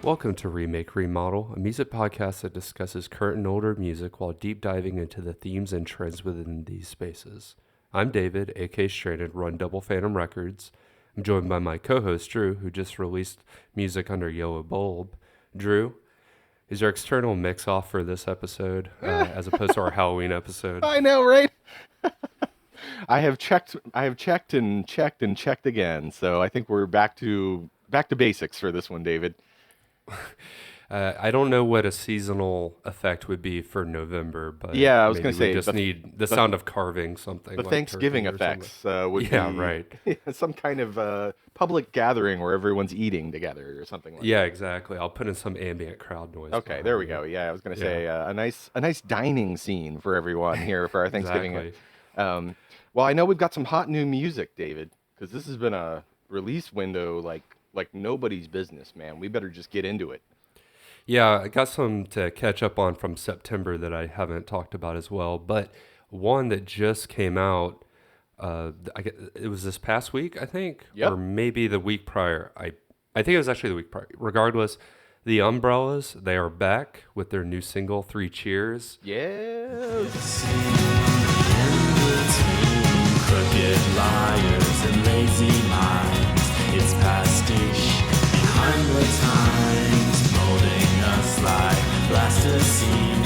Welcome to Remake, Remodel, a music podcast that discusses current and older music while deep diving into the themes and trends within these spaces. I'm David, aka Stranded, run Double Phantom Records. I'm joined by my co-host Drew, who just released music under Yellow Bulb. Drew, is your external mix off for this episode, as opposed to our Halloween episode? I know, right? I have checked and checked again. So I think we're back to basics for this one, David. I don't know what a seasonal effect would be for November, but Yeah, I was maybe going to we say just need the sound of carving something the like Thanksgiving turkey or something. effects would Yeah, be right. some kind of public gathering where everyone's eating together or something like Yeah, that. exactly. I'll put in some ambient crowd noise. Okay, there we behind go. it. Yeah, I was going to Yeah. say a nice dining scene for everyone here for our Thanksgiving. Exactly. Well, I know we've got some hot new music, David, because this has been a release window like nobody's business, man. We better just get into it. Yeah, I got some to catch up on from September that I haven't talked about as well. But one that just came out, it was this past week, I think, Yep. or maybe the week prior. I think it was actually the week prior. Regardless, the Umbrellas, they are back with their new single, Three Cheers. Yes. Crooked liars and lazy minds. It's pastiche behind the times, molding us like plasticine.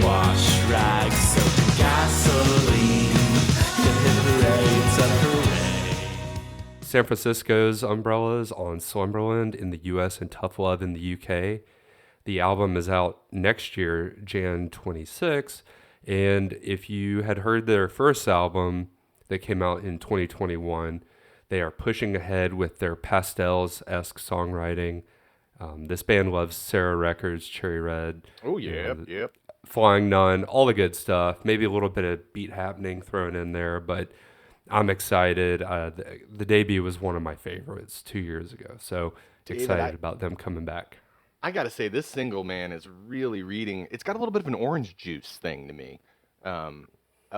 Wash rags soaked in gasoline. The parades of parade. San Francisco's Umbrellas on Slumberland in the US and Tough Love in the UK. The album is out next year, Jan 26. And if you had heard their first album that came out in 2021, they are pushing ahead with their Pastels-esque songwriting. This band loves Sarah Records, Cherry Red, Oh, you yep, know, yep. Flying Nun, all the good stuff. Maybe a little bit of beat happening thrown in there, but I'm excited. The debut was one of my favorites 2 years ago, so David, excited about them coming back. I gotta say, this single, man, is really reading. It's got a little bit of an orange juice thing to me,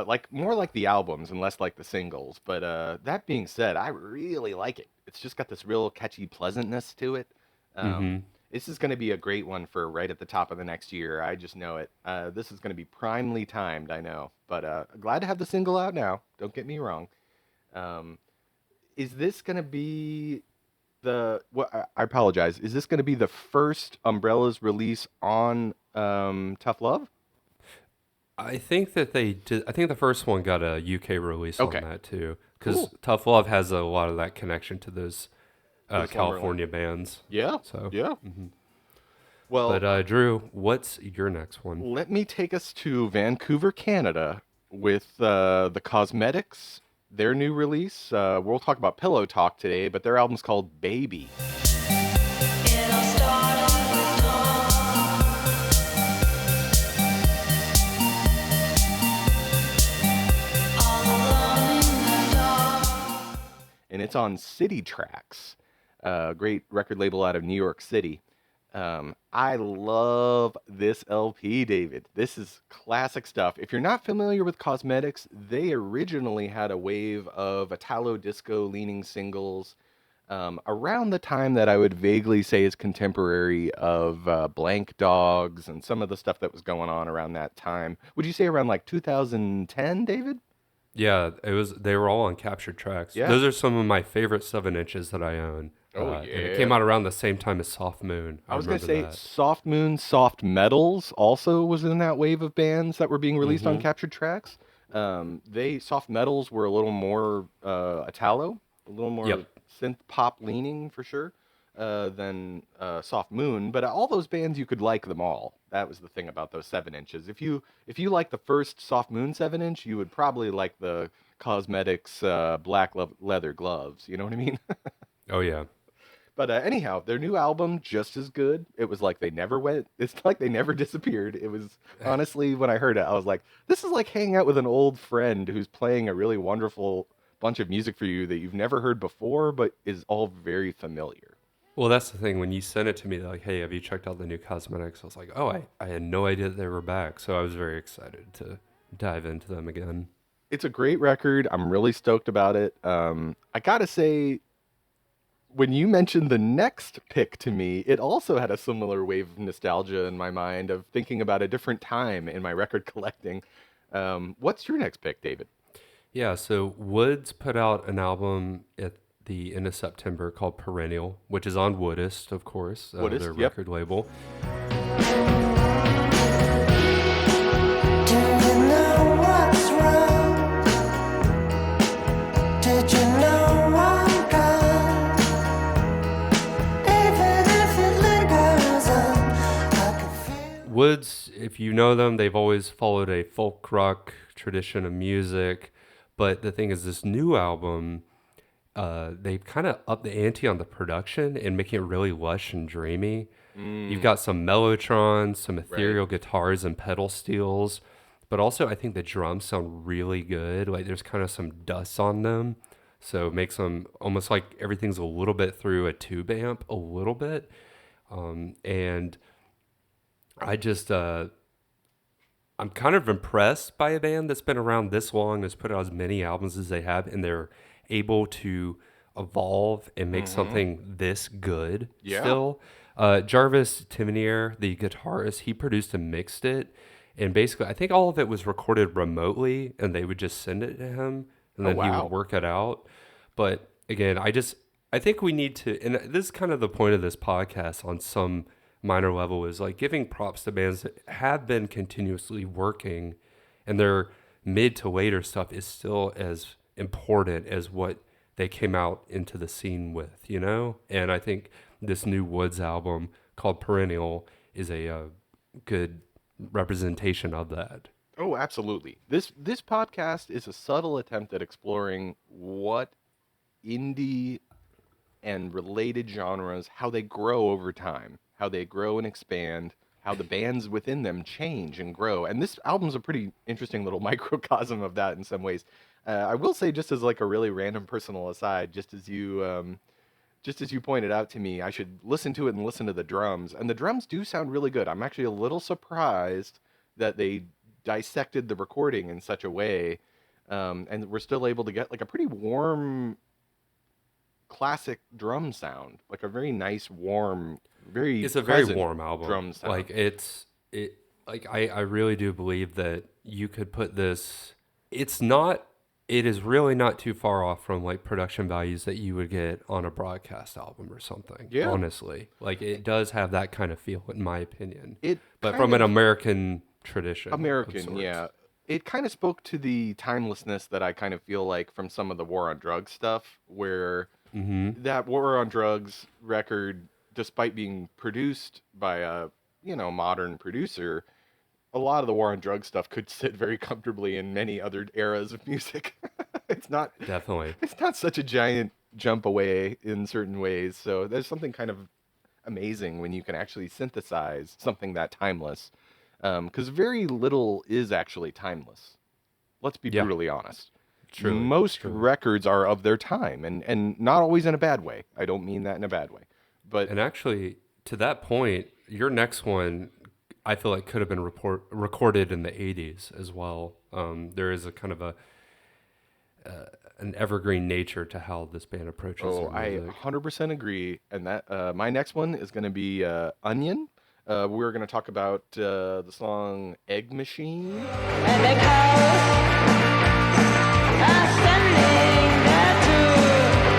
like more like the albums and less like the singles. But that being said, I really like it. It's just got this real catchy pleasantness to it. Hmm. This is going to be a great one for right at the top of the next year. I just know it. This is going to be primely timed, I know. But glad to have the single out now. Don't get me wrong. Um, is this going to be I apologize. Is this going to be the first Umbrellas release on Tough Love? I think that they did. I think the first one got a UK release Okay. on that too, because Cool. Tough Love has a lot of that connection to those To the California bands. Yeah. So, Yeah. mhm. Well, But Drew, what's your next one? let me take us to Vancouver, Canada, with the Cosmetics, their new release. We'll talk about Pillow Talk today, but their album's called Baby. And it's on City Tracks, a great record label out of New York City. I love this LP, David. This is classic stuff. If you're not familiar with Cosmetics, they originally had a wave of Italo disco leaning singles around the time that I would vaguely say is contemporary of Blank Dogs and some of the stuff that was going on around that time. Would you say around like 2010, David? Yeah, it was. They were all on captured tracks. Yeah. Those are some of my favorite 7 inches that I own. Oh, And it yeah. came out around the same time as Soft Moon. I was going to remember say that. Soft Moon, Soft Metals also was in that wave of bands that were being released on Mhm. captured tracks. Soft Metals were a little more Italo, a little more Yep. synth pop leaning for sure than Soft Moon. But all those bands, you could like them all. That was the thing about those 7 inches. If you like the first Soft Moon 7 inch, you would probably like the Cosmetics black leather gloves. You know what I mean? Oh yeah. But anyhow, their new album just as good. It was like they never went. It's like they never disappeared. It was honestly when I heard it, I was like, this is like hanging out with an old friend who's playing a really wonderful bunch of music for you that you've never heard before, but is all very familiar. Well, that's the thing. When you sent it to me, like, "Hey, have you checked out the new Cosmetics?" I was like, "Oh, I had no idea that they were back." So I was very excited to dive into them again. It's a great record. I'm really stoked about it. I gotta say, when you mentioned the next pick to me, it also had a similar wave of nostalgia in my mind of thinking about a different time in my record collecting. What's your next pick, David? Yeah, so Woods put out an album at the end of September called Perennial, which is on Woodist, of course, What is? their Yep. record label. Do you know what's wrong? Did you know I'm gone? Even if it lingers on, I can feel. Woods, if you know them, they've always followed a folk rock tradition of music. But the thing is, this new album, they've kind of upped the ante on the production and making it really lush and dreamy. You've got some mellotrons, some ethereal guitars and pedal steels, but also I think the drums sound really good. Like there's kind of some dust on them, so it makes them almost like everything's a little bit through a tube amp, a little bit. And I just I'm kind of impressed by a band that's been around this long, that's put out as many albums as they have, and they're able to evolve and make something this good Yeah. still. Jarvis Timonier, the guitarist, he produced and mixed it. And basically, I think all of it was recorded remotely, and they would just send it to him, and then he wow. would work it out. But again, I think we need to, and this is kind of the point of this podcast on some minor level, is like giving props to bands that have been continuously working, and their mid to later stuff is still as important as what they came out into the scene with, you know? And I think this new Woods album called Perennial is a good representation of that. Oh, absolutely. This podcast is a subtle attempt at exploring what indie and related genres, how they grow over time, how they grow and expand, how the bands within them change and grow. And this album's a pretty interesting little microcosm of that in some ways. I will say, just as like a really random personal aside, just as you pointed out to me, I should listen to it and listen to the drums. And the drums do sound really good. I'm actually a little surprised that they dissected the recording in such a way, and we're still able to get like a pretty warm, classic drum sound, like a very nice, warm, very It's a very present warm album. drum sound. Like I really do believe that you could put this, it is really not too far off from like production values that you would get on a broadcast album or something. Yeah. Honestly, like it does have that kind of feel in my opinion. But kind from an of- American tradition. of American, sorts. yeah. It kind of spoke to the timelessness that I kind of feel like from some of the War on Drugs stuff, where that War on Drugs record, despite being produced by a modern producer, a lot of the War on Drugs stuff could sit very comfortably in many other eras of music. It's not Definitely. it's not such a giant jump away in certain ways. So there's something kind of amazing when you can actually synthesize something that timeless. Because very little is actually timeless. Let's be Yeah. brutally honest. Truly, Most truly. records are of their time, and not always in a bad way. I don't mean that in a bad way. But And actually, to that point, your next one, I feel like could have been recorded in the 80s as well. There is a kind of an evergreen nature to how this band approaches their I music. 100% agree. And that my next one is going to be Onyon. We're going to talk about the song Egg Machine. And the cows are standing there too,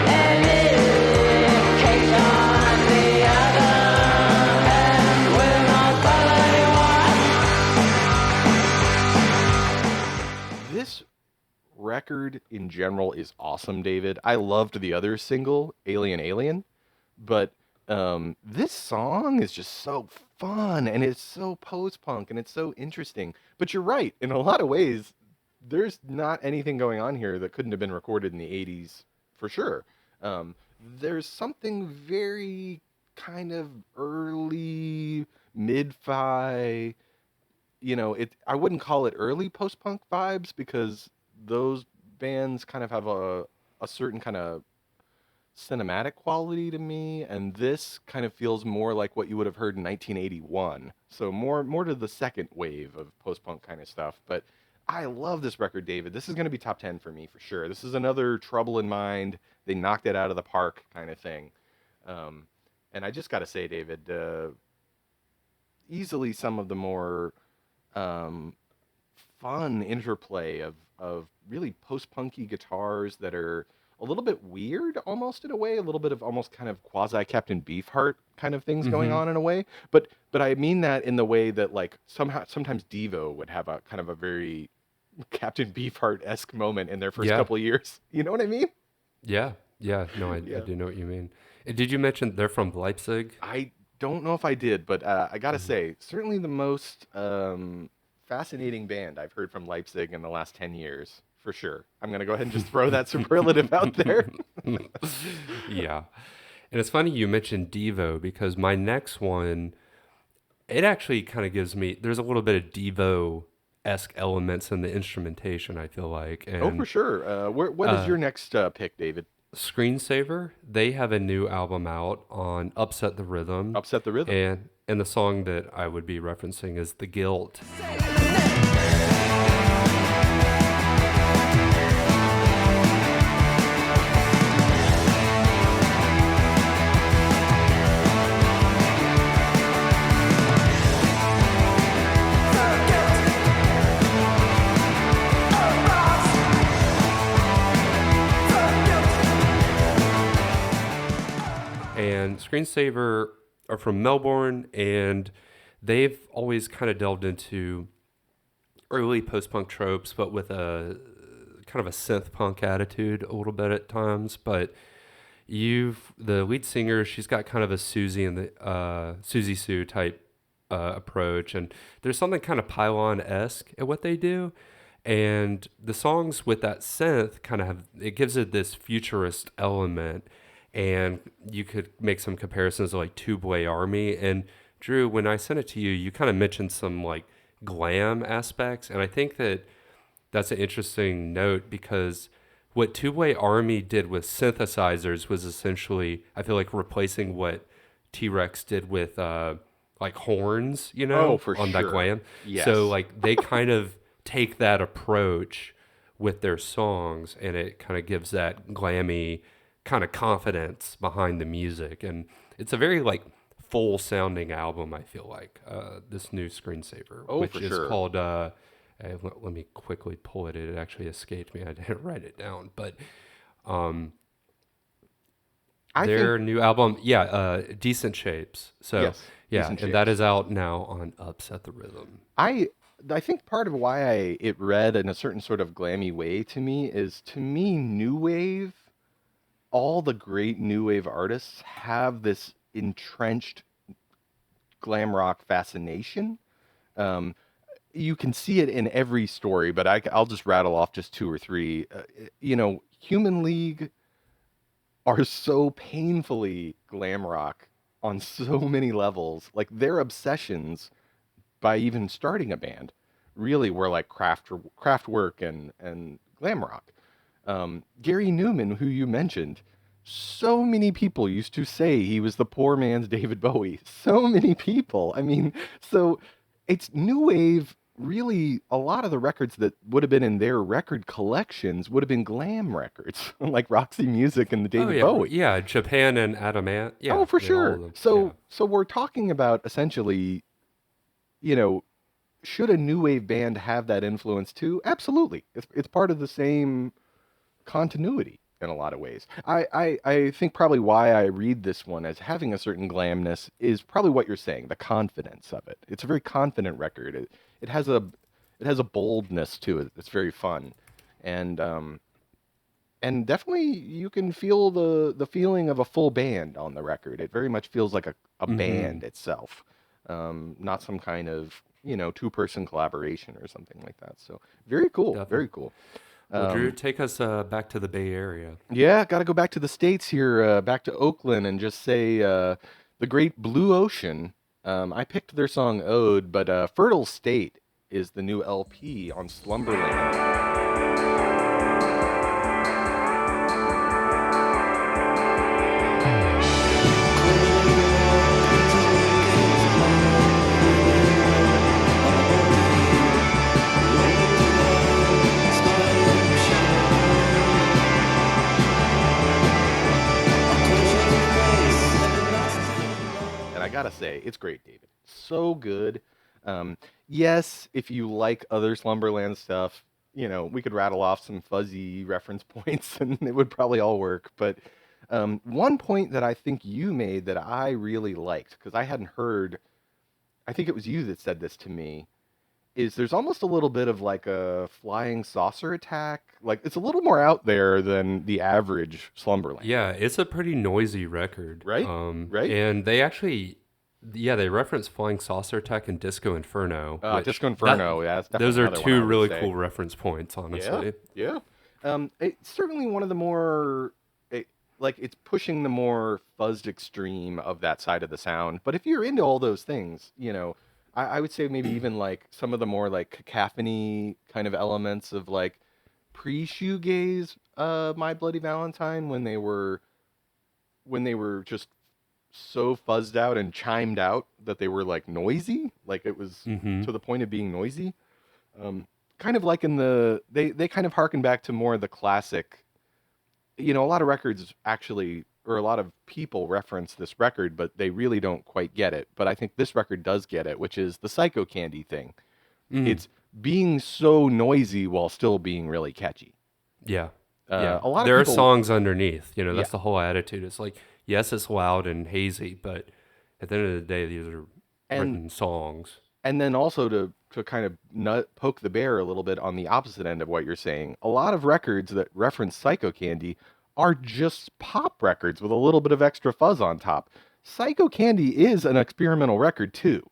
and it keeps on the other end will not bother anyone. This record in general is awesome, David. I loved the other single, Alien Alien, but this song is just so fun, and it's so post-punk, and it's so interesting. But you're right, in a lot of ways, there's not anything going on here that couldn't have been recorded in the 80s for sure. There's something very kind of early, mid-fi, I wouldn't call it early post-punk vibes, because those bands kind of have a certain kind of cinematic quality to me, and this kind of feels more like what you would have heard in 1981. So more to the second wave of post-punk kind of stuff. But I love this record, David. This is going to be top 10 for me for sure. This is another Trouble in Mind. They knocked it out of the park kind of thing. And I just got to say, David, easily some of the more um, fun interplay of really post-punky guitars that are a little bit weird almost in a way, a little bit of almost kind of quasi Captain Beefheart kind of things going Mm-hmm. on in a way. But I mean that in the way that like sometimes Devo would have a kind of a very Captain Beefheart-esque moment in their first Yeah. couple of years. You know what I mean? Yeah. Yeah. No, I Yeah. do know what you mean. And did you mention they're from Leipzig? I don't know if I did, but I gotta say, certainly the most fascinating band I've heard from Leipzig in the last 10 years, for sure. I'm gonna go ahead and just throw that superlative out there. Yeah. And it's funny you mentioned Devo because my next one, it actually kind of gives me, there's a little bit of Devo-esque elements in the instrumentation, I feel like. Oh, for And sure. What is your next pick, David? Screensaver, they have a new album out on Upset the Rhythm. Upset the Rhythm. And the song that I would be referencing is The Guilt. And Screensaver are from Melbourne, and they've always kind of delved into early post-punk tropes, but with a kind of a synth punk attitude a little bit at times. But the lead singer, she's got kind of a Susie and the Susie Sue type approach, and there's something kind of pylon-esque at what they do. And the songs with that synth kind of have, it gives it this futurist element. And you could make some comparisons to like Two-Boy Army. And Drew, when I sent it to you, you kind of mentioned some like glam aspects. And I think that that's an interesting note because what Two-Boy Army did with synthesizers was essentially, I feel like, replacing what T-Rex did with like horns, you know, Oh, for on that sure. glam. Yes. So like they kind of take that approach with their songs, and it kind of gives that glammy kind of confidence behind the music. And it's a very like full sounding album, I feel like, this new Screensaver, Oh, which for is sure. called let me quickly pull it. It actually escaped me. I didn't write it down, but I their think new album, Decent Shapes. So yes, yeah, Decent and that Shapes. is out now on Upset the Rhythm. I think part of why it read in a certain sort of glammy way to me is to me new wave, all the great new wave artists have this entrenched glam rock fascination. Um, you can see it in every story, but I'll just rattle off just two or three. Human League are so painfully glam rock on so many levels. Like their obsessions by even starting a band really were like craft work and glam rock. Gary Newman, who you mentioned, so many people used to say he was the poor man's David Bowie. So many people. I mean, so it's new wave. Really, a lot of the records that would have been in their record collections would have been glam records, like Roxy Music and the Oh David yeah, Bowie. yeah, Japan and Adamant. Yeah, Oh, for yeah, all of sure. them. So we're talking about essentially, you know, should a new wave band have that influence too? Absolutely. It's part of the same continuity in a lot of ways. I think probably why I read this one as having a certain glamness is probably what you're saying, the confidence of it. It's a very confident record. It has a boldness to it that's very fun. And definitely you can feel the feeling of a full band on the record. It very much feels like a Mm-hmm. band itself, not some kind of two-person collaboration or something like that. So very cool, Definitely. very cool. Well, Drew, take us back to the Bay Area. Yeah, got to go back to the States here, back to Oakland, and just say the great Blue Ocean. I picked their song Ode, but Fertile State is the new LP on Slumberland. I gotta say, it's great, David. So good. Yes, if you like other Slumberland stuff, we could rattle off some fuzzy reference points and it would probably all work. But one point that I think you made that I really liked, because I hadn't heard, I think it was you that said this to me, is there's almost a little bit of like a flying saucer attack. Like it's a little more out there than the average Slumberland. Yeah, it's a pretty noisy record. Right? Right? And they actually, they reference Flying Saucer Attack and Disco Inferno. Disco Inferno, yeah. That's those are another one I two would really say. cool reference points, honestly. Yeah. It's certainly one of the more, it's pushing the more fuzzed extreme of that side of the sound. But if you're into all those things, I would say maybe even like some of the more like cacophony kind of elements of like pre-shoegaze, My Bloody Valentine, when they were just so fuzzed out and chimed out that they were like noisy, like it was to the point of being noisy. Kind of like in they kind of harken back to more of the classic, a lot of records actually, or a lot of people reference this record, but they really don't quite get it. But I think this record does get it, which is the Psycho Candy thing. It's being so noisy while still being really catchy. Yeah. A lot of there people, are songs underneath, that's the whole attitude. It's like, yes, it's loud and hazy, but at the end of the day, these are written songs. And then also to kind of poke the bear a little bit on the opposite end of what you're saying, a lot of records that reference Psycho Candy are just pop records with a little bit of extra fuzz on top. Psycho Candy is an experimental record too.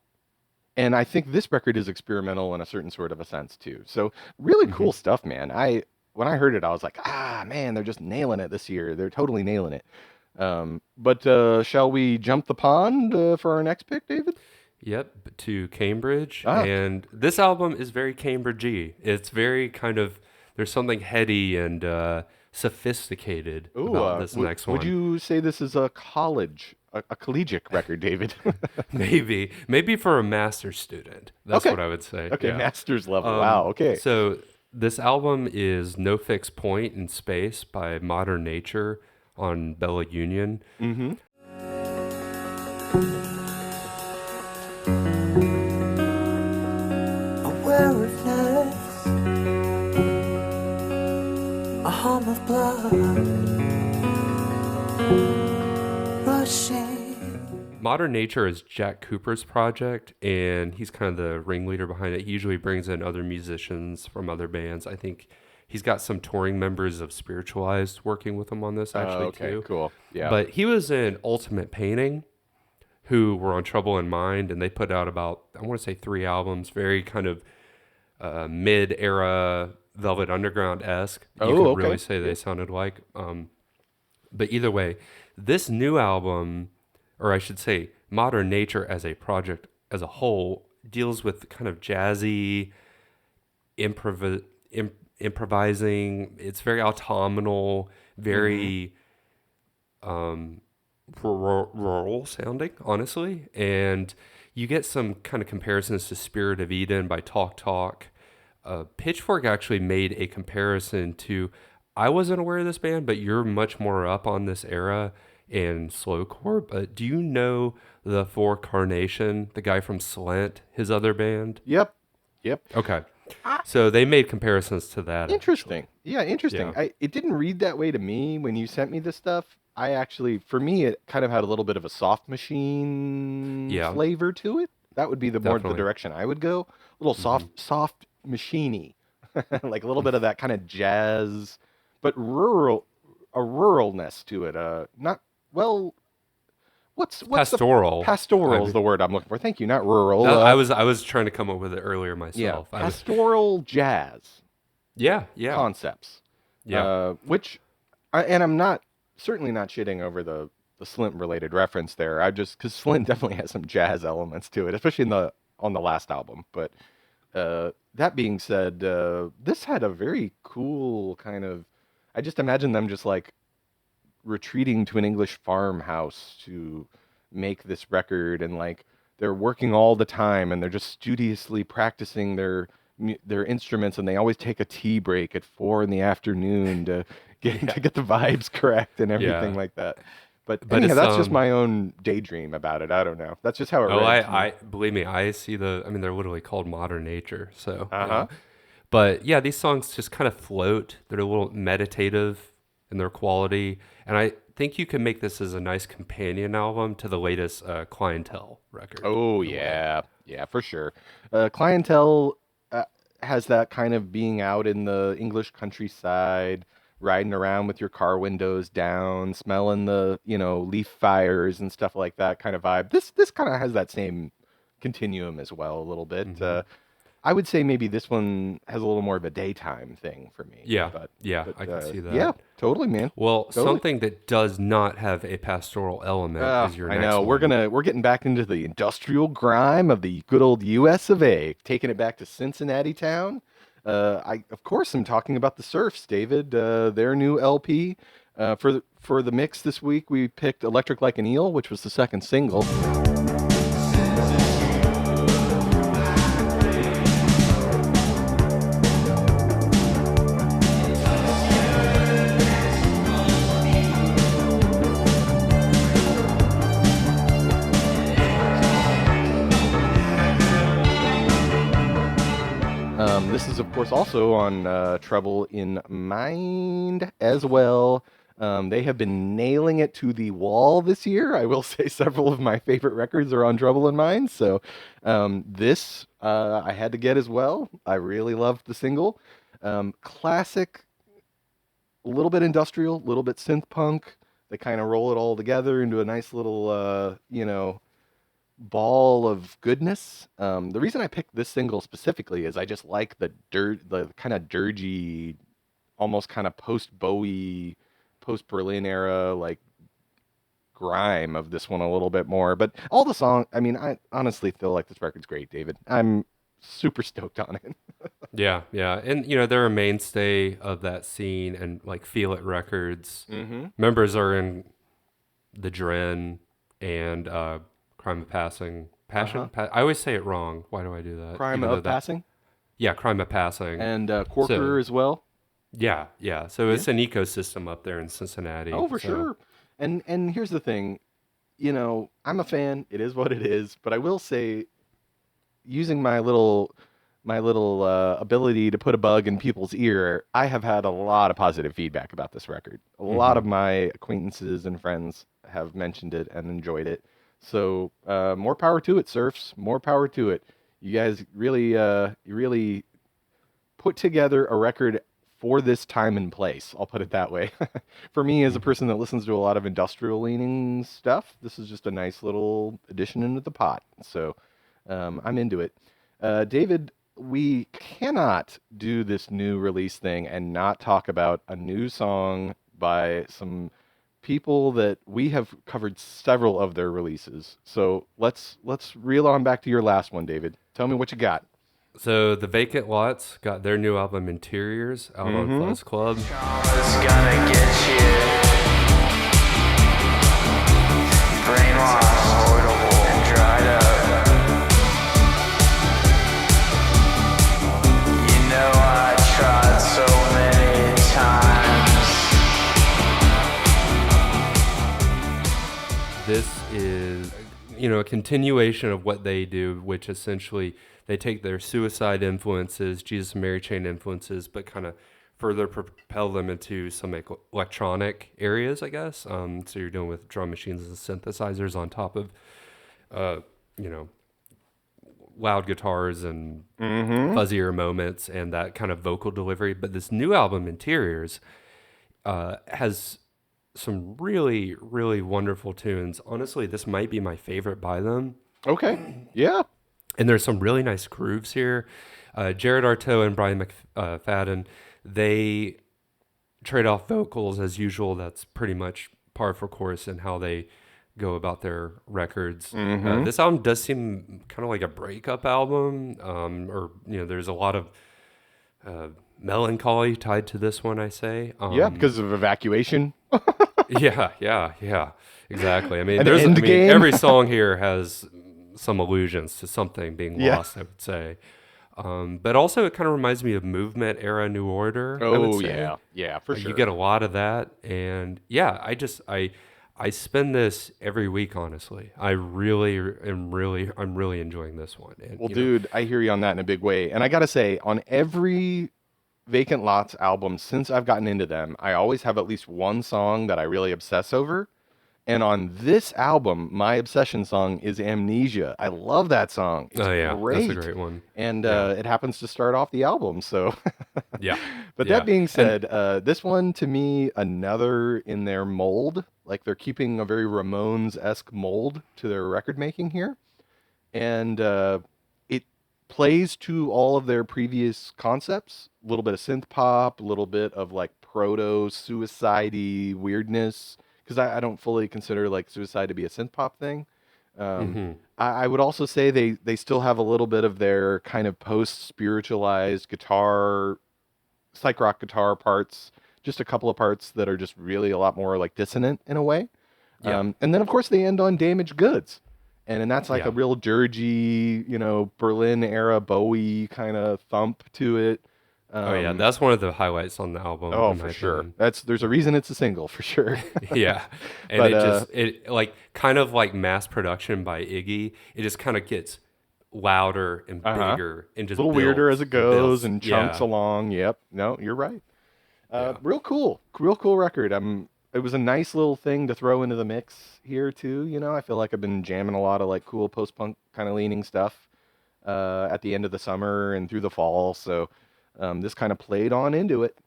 And I think this record is experimental in a certain sort of a sense too. So really cool stuff, man. When I heard it, I was like, man, they're just nailing it this year. They're totally nailing it. But shall we jump the pond for our next pick, David? Yep, to Cambridge. And this album is very Cambridge-y. It's very kind of, there's something heady and sophisticated about this next one. Would you say this is a collegiate record, David? Maybe for a master's student. That's what I would say. Okay, master's level. Wow, okay. So this album is No Fixed Point in Space by Modern Nature on Bella Union. Mm-hmm. Awareness, a hum of blood rushing. Modern Nature is Jack Cooper's project, and he's kind of the ringleader behind it. He usually brings in other musicians from other bands. I think he's got some touring members of Spiritualized working with him on this actually too. Cool. Yeah. But he was in Ultimate Painting, who were on Trouble in Mind, and they put out about, I want to say 3 albums, very kind of mid-era Velvet Underground-esque. You could really say they sounded like. But either way, this new album, or I should say Modern Nature as a project as a whole, deals with kind of jazzy, improvising. It's very autumnal, very rural sounding, honestly. And you get some kind of comparisons to Spirit of Eden by Talk Talk. Pitchfork actually made a comparison to, I wasn't aware of this band, but you're much more up on this era and slowcore. But do you know the For Carnation, the guy from Slint, his other band? Yep. Okay. So they made comparisons to that. Interesting. Actually. Yeah, interesting. Yeah. It didn't read that way to me when you sent me this stuff. For me, it kind of had a little bit of a Soft Machine flavor to it. That would be the direction I would go. A little soft machiney, like a little bit of that kind of jazz, but ruralness to it. What's pastoral? Pastoral is the word I'm looking for. Thank you. Not rural. No, I was trying to come up with it earlier myself. Yeah, pastoral jazz. Yeah. Concepts. Yeah. And I'm certainly not shitting over the Slint related reference there. Because Slint definitely has some jazz elements to it, especially on the last album. But that being said, this had a very cool kind of. I just imagine them just like retreating to an English farmhouse to make this record, and like they're working all the time and they're just studiously practicing their instruments, and they always take a tea break at 4 p.m. to get the vibes correct and everything like that. But But anyhow, it's that's just my own daydream about it. I don't know. That's just how it oh, read to me. I believe me, I see I mean, they're literally called modern nature. So, Uh-huh. but yeah, these songs just kind of float. They're a little meditative in their quality, and I think you can make this as a nice companion album to the latest Clientele record. Oh in a way. yeah, yeah, for sure. Clientele has that kind of being out in the English countryside, riding around with your car windows down, smelling the leaf fires and stuff like that kind of vibe. This kind of has that same continuum as well a little bit. Mhm. I would say maybe this one has a little more of a daytime thing for me. Yeah, But yeah, I can see yeah, that. totally, man. Well, Totally. something that does not have a pastoral element is your I next know. one. We're getting back into the industrial grime of the good old US of A, taking it back to Cincinnati town. I of course am talking about the Serfs, David. Their new LP. For the mix this week, we picked "Electric Like an Eel," which was the second single. This is, of course, also on Trouble in Mind as well. They have been nailing it to the wall this year. I will say several of my favorite records are on Trouble in Mind. So this I had to get as well. I really loved the single. Classic, a little bit industrial, a little bit synth punk. They kind of roll it all together into a nice little, ball of goodness. The reason I picked this single specifically is I just like the kind of dirgy, almost kind of post Bowie, post Berlin era like grime of this one a little bit more. But all the song, I mean, I honestly feel like this record's great, David. I'm super stoked on it. Yeah, yeah, and they're a mainstay of that scene, and like Feel It Records Mm-hmm. members are in the Dren and Crime of Passing, Uh-huh. I always say it wrong. Why do I do that? Crime Even though of that, Passing yeah, Crime of Passing. and So Corker as well. yeah, yeah. So Yeah. it's an ecosystem up there in Cincinnati. Oh, for So sure. And here's the thing, I'm a fan. It is what it is. But I will say, using my little ability to put a bug in people's ear, I have had a lot of positive feedback about this record. A lot hmm of my acquaintances and friends have mentioned it and enjoyed it. So more power to it, Serfs. More power to it. You guys really put together a record for this time and place. I'll put it that way. For me, as a hmm person that listens to a lot of industrial leaning stuff, this is just a nice little addition into the pot. So I'm into it. David, we cannot do this new release thing and not talk about a new song by some people that we have covered several of their releases. So let's reel on back to your last one, David. Tell me what you got. So the Vacant Lots got their new album Interiors out on Mm-hmm. Fuzz Club. Trauma's gonna get you. Brainwashed, portable, and dried up. You know I tried so many times. This is, a continuation of what they do, which essentially they take their suicide influences, Jesus and Mary Chain influences, but kind of further propel them into some electronic areas, I guess. So you're dealing with drum machines and synthesizers on top of, uh, you know, loud guitars and Mm-hmm. fuzzier moments and that kind of vocal delivery. But this new album, Interiors, has some really, really wonderful tunes. Honestly, this might be my favorite by them. Okay. Yeah. And there's some really nice grooves here. Jared Artaud and Brian McFadden, they trade off vocals as usual. That's pretty much par for course in how they go about their records. Mm-hmm. This album does seem kind of like a breakup album, or there's a lot of melancholy tied to this one. I say, Yeah, because of evacuation. yeah, exactly. I mean, An end game. every song here has some allusions to something being Yeah. lost, I would say. But also, it kind of reminds me of Movement era New Order. I would Oh say. yeah, for sure. You get a lot of that, and yeah, I I spend this every week, honestly. I'm really enjoying this one. And, Well, dude, I hear you on that in a big way. And I got to say, on every Vacant Lots album since I've gotten into them, I always have at least one song that I really obsess over. And on this album, my obsession song is Amnesia. I love that song. It's oh yeah, great. that's a great one. And Yeah. it happens to start off the album. So, Yeah. but Yeah. that being said, this one to me, another in their mold. Like they're keeping a very Ramones-esque mold to their record making here. And it plays to all of their previous concepts. A little bit of synth pop, a little bit of like proto suicide-y weirdness. Because I don't fully consider like suicide to be a synth pop thing. hmm I would also say they still have a little bit of their kind of post spiritualized guitar, psych rock guitar parts. Just a couple of parts that are just really a lot more like dissonant in a way. Yeah. And then of course they end on Damaged Goods. And that's like Yeah. a real dirgy, Berlin era Bowie kind of thump to it. Oh yeah, that's one of the highlights on the album. Oh, in my for sure. opinion. There's a reason it's a single for sure. Yeah, and But, it like kind of like mass production by Iggy. It just kind of gets louder and Uh-huh. bigger and A just little weirder builds as it goes builds. and chunks Yeah. along. Yep. No, you're right. Yeah. Real cool record. It was a nice little thing to throw into the mix here too. I feel like I've been jamming a lot of like cool post-punk kind of leaning stuff at the end of the summer and through the fall. So this kind of played on into it.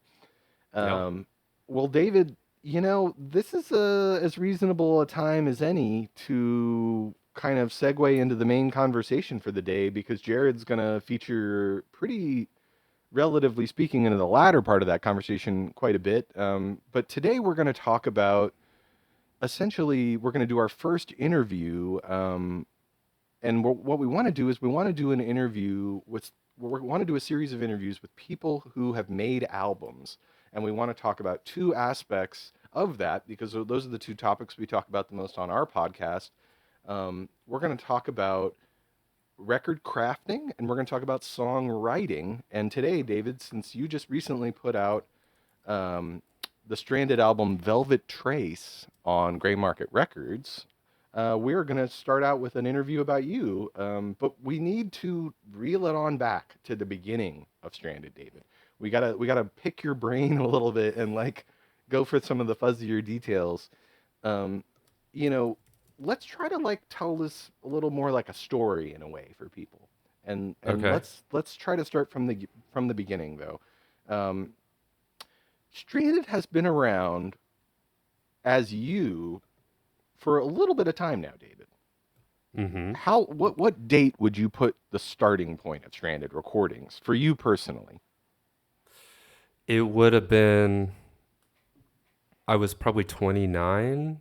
Well, David, this is as reasonable a time as any to kind of segue into the main conversation for the day because Jared's going to feature pretty, relatively speaking, into the latter part of that conversation quite a bit. But today we're going to talk about, essentially, we're going to do our first interview. And what we want to do is we want to do an interview with, we want to do a series of interviews with people who have made albums. And we want to talk about two aspects of that because those are the two topics we talk about the most on our podcast. We're going to talk about record crafting and we're going to talk about songwriting. And today, David, since you just recently put out the Stranded album Velvet Trace on Gray Market Records, we're going to start out with an interview about you. But we need to reel it on back to the beginning of Stranded, David. We gotta pick your brain a little bit and like go for some of the fuzzier details. Let's try to like tell this a little more like a story in a way for people. And Okay. let's try to start from the beginning though. Stranded has been around as you for a little bit of time now, David. Mm-hmm. What date would you put the starting point of Stranded recordings for you personally? It would have been. I was probably 29.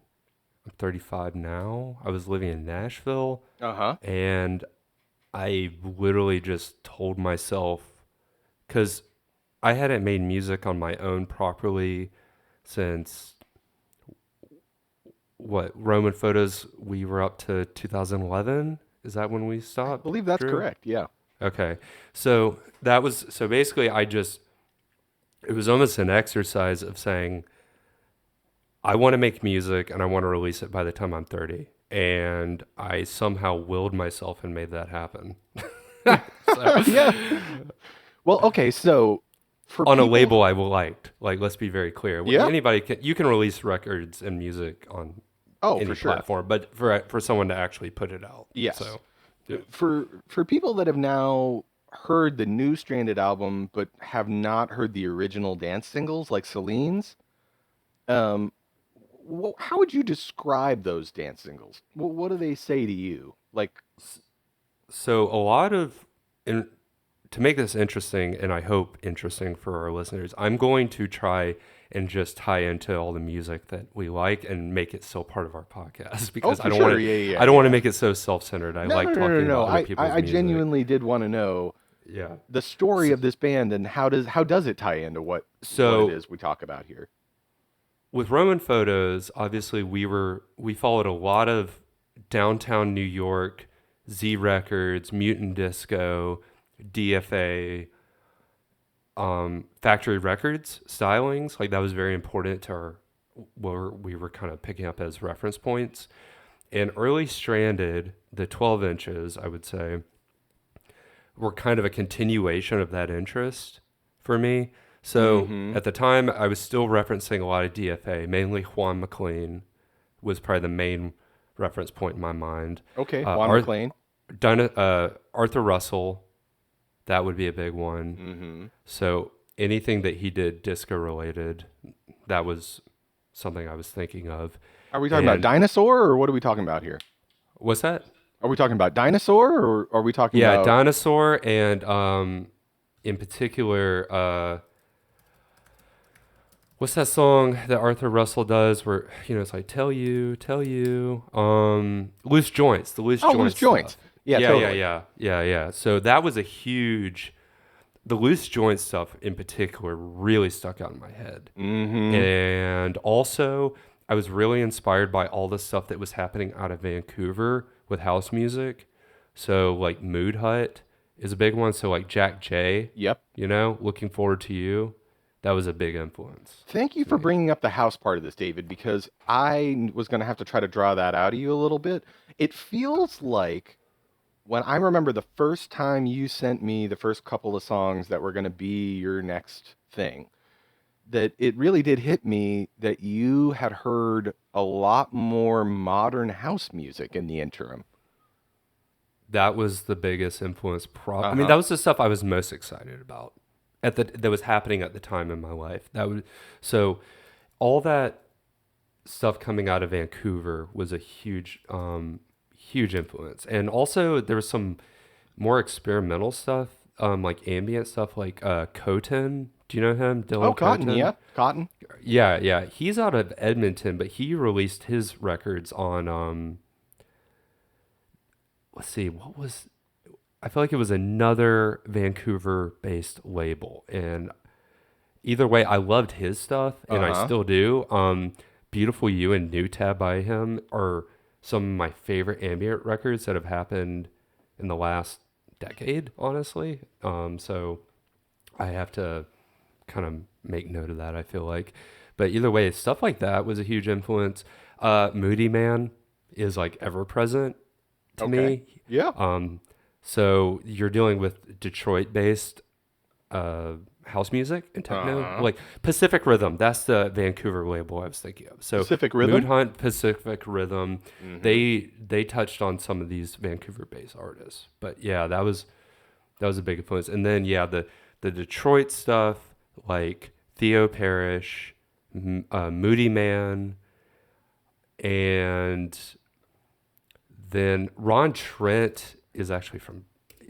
I'm 35 now. I was living in Nashville, Uh-huh. and I literally just told myself, because I hadn't made music on my own properly since Roman Photos. We were up to 2011. Is that when we I stopped? believe that's Drew? correct. Yeah. Okay. So basically it was almost an exercise of saying, I want to make music and I want to release it by the time I'm 30. And I somehow willed myself and made that happen. Yeah. Well, okay, so for On a people- label I liked. Like, let's be very clear. Yeah. You can release records and music on any for sure. platform, but for someone to actually put it out. Yes. So For people that have now heard the new Stranded album but have not heard the original dance singles like Celine's, how would you describe those dance singles? What do they say to you? Like, So a lot of, to make this interesting, and I hope interesting for our listeners, I'm going to try and just tie into all the music that we like and make it still part of our podcast because for I don't sure. want to. Yeah, I don't want to make it so self-centered. I no, like no, talking no, no. about other people's I music. genuinely did want to know Yeah. the story of this band and how does it tie into what it is we talk about here? With Roman Photos, obviously we followed a lot of downtown New York, Z Records, Mutant Disco, DFA, Factory Records stylings. Like that was very important to where we were kind of picking up as reference points. And early Stranded, the 12 inches, I would say, were kind of a continuation of that interest for me. So at the time, I was still referencing a lot of DFA, mainly Juan McLean was probably the main reference point in my mind. Okay, Juan McLean. Arthur Russell, that would be a big one. So anything that he did disco related, that was something I was thinking of. Are we talking about Dinosaur, or what are we talking about here? What's that? Are we talking about Dinosaur, or are we talking about... Yeah, Dinosaur, and in particular, what's that song that Arthur Russell does where, it's like, tell you, Loose Joints, the Loose Joints. Loose Joints. Stuff. Yeah, totally. Yeah. So that was the Loose Joints stuff in particular really stuck out in my head. And also, I was really inspired by all the stuff that was happening out of Vancouver with house music. So like Mood Hut is a big one. So like Jack J. Yep. Looking Forward to You. That was a big influence. Thank you for bringing up the house part of this, David, because I was going to have to try to draw that out of you a little bit. It feels like when I remember the first time you sent me the first couple of songs that were going to be your next thing, that it really did hit me that you had heard a lot more modern house music in the interim. That was the biggest influence. I mean, that was the stuff I was most excited about that was happening at the time in my life. So all that stuff coming out of Vancouver was a huge influence. And also there was some more experimental stuff, like ambient stuff, like Coton. Do you know him? Dylan Cotton, Coton? yeah. Cotton. Yeah. He's out of Edmonton, but he released his records on, let's see, I feel like it was another Vancouver-based label. And either way, I loved his stuff, and I still do. Beautiful You and New Tab by him are some of my favorite ambient records that have happened in the last decade, honestly. So I have to kind of make note of that, I feel like. But either way, stuff like that was a huge influence. Moody Man is like ever present to me. Yeah. So you're dealing with Detroit-based house music and techno, like Pacific Rhythm. That's the Vancouver label I was thinking of. So Pacific Rhythm? Mood Hunt, Pacific Rhythm. They touched on some of these Vancouver-based artists. But yeah, that was a big influence. And then the Detroit stuff, like Theo Parrish, Moody Man, and then Ron Trent is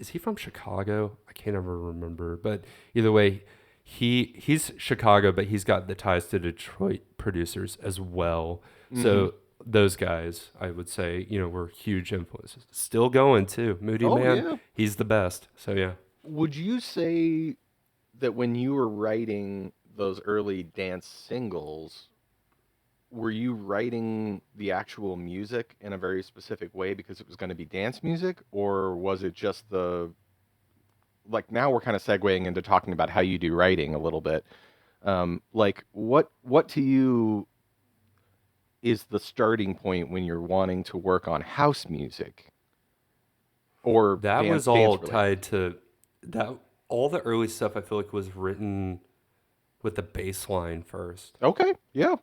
he from Chicago? I can't ever remember, but either way, he's Chicago, but he's got the ties to Detroit producers as well. So those guys, I would say, were huge influences. Still going too. Moody Man, he's the best. So yeah. Would you say that when you were writing those early dance singles, were you writing the actual music in a very specific way because it was going to be dance music, or was it just like now we're kind of segueing into talking about how you do writing a little bit. Like what to you is the starting point when you're wanting to work on house music? Or that was all tied to that. All the early stuff I feel like was written with the bass line first. Okay. Yeah.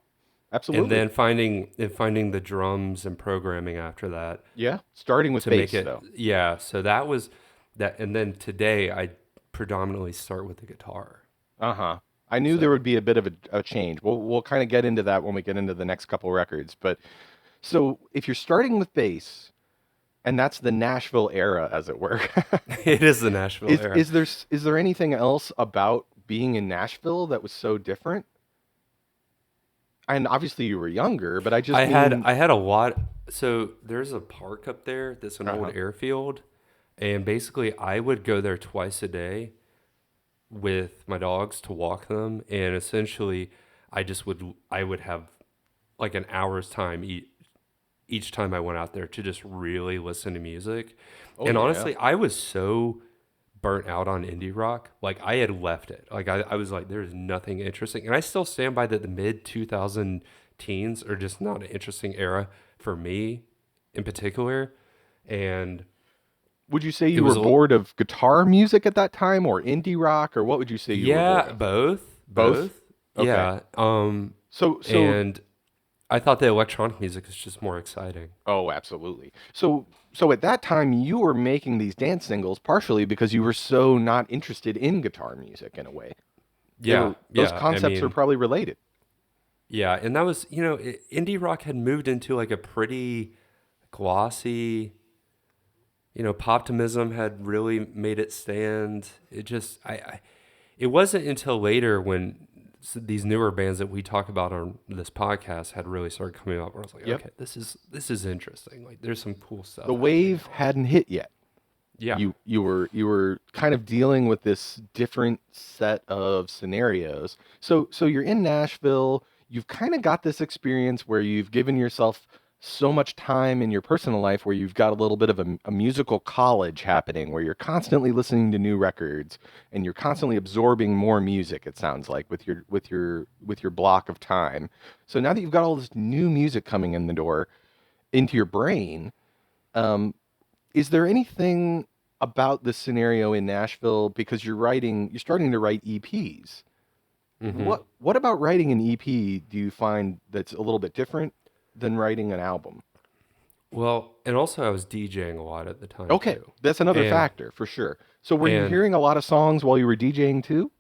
Absolutely. And then finding the drums and programming after that. Yeah, starting with bass, though. Yeah, so that was that. And then today, I predominantly start with the guitar. I knew there would be a bit of a change. We'll kind of get into that when we get into the next couple records. But so if you're starting with bass, and that's the Nashville era, as it were. It is the Nashville era. Is there anything else about being in Nashville that was so different? And obviously you were younger, but I had a lot. So there's a park up there that's an old airfield, and basically I would go there twice a day with my dogs to walk them, and essentially I would have like an hour's time each time I went out there to just really listen to music. And honestly, I was so burnt out on indie rock. Like I had left it. Like I was like, there's nothing interesting. And I still stand by that the mid 2010s teens are just not an interesting era for me in particular. And Would you say it you were was bored of guitar music at that time, or indie rock, or what would you say you were bored yeah, of? both, Both? both. Okay. Yeah. So And I thought the electronic music is just more exciting. oh, absolutely. So at that time you were making these dance singles partially because you were so not interested in guitar music in a way. Yeah, Those yeah. I concepts are mean, probably related. yeah, and that was, indie rock had moved into like a pretty glossy, Poptimism had really made it stand. It just, it wasn't until later when these newer bands that we talk about on this podcast had really started coming up where I was like, Yep. okay, this is interesting. Like, there's some cool stuff The happening wave going on. hadn't hit yet. Yeah, You were kind of dealing with this different set of scenarios. So you're in Nashville. You've kind of got this experience where you've given yourself so much time in your personal life where you've got a little bit of a musical college happening where you're constantly listening to new records and you're constantly absorbing more music, it sounds like, with your block of time. So now that you've got all this new music coming in the door into your brain, um, is there anything about this scenario in Nashville because you're starting to write EPs? hmm What about writing an EP do you find that's a little bit different than writing an album? Well, and also I was DJing a lot at the time Okay, too, that's another and factor for sure. So were you and hearing a lot of songs while you were DJing too?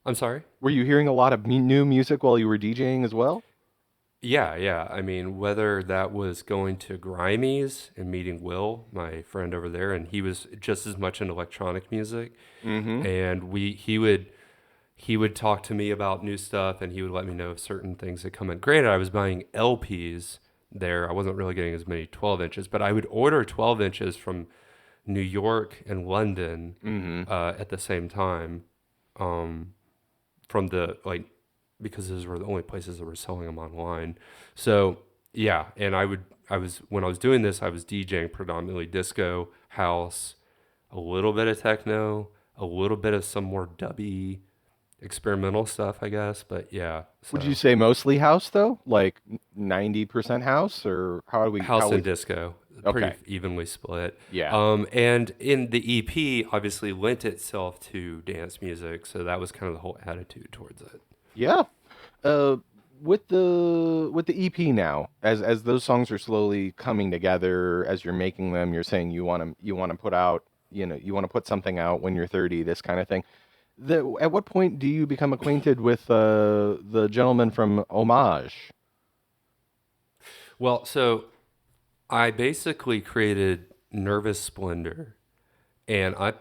I'm sorry. Were you hearing a lot of new music while you were DJing as well? Yeah, yeah. I mean, whether that was going to Grimey's and meeting Will, my friend over there, and he was just as much into electronic music, Mm-hmm. and he would talk to me about new stuff, and he would let me know if certain things had come in. Granted, I was buying LPs there. I wasn't really getting as many 12 inches, but I would order 12 inches from New York and London Mm-hmm. at the same time, from the like because those were the only places that were selling them online. So yeah, and I was when I was doing this, I was DJing predominantly disco, house, a little bit of techno, a little bit of some more dubby experimental stuff, I guess. But yeah, Would you so say mostly house though? Like 90% house, or how house and we disco, pretty Okay. evenly split. Yeah. And in the EP, obviously lent itself to dance music, so that was kind of the whole attitude towards it. Yeah. Uh, with the EP now, as those songs are slowly coming together, as you're making them, you're saying you want to put out, you want to put something out when you're 30, this kind of thing. At what point do you become acquainted with the gentleman from Homage? Well, so I basically created Nervous Splendor, and I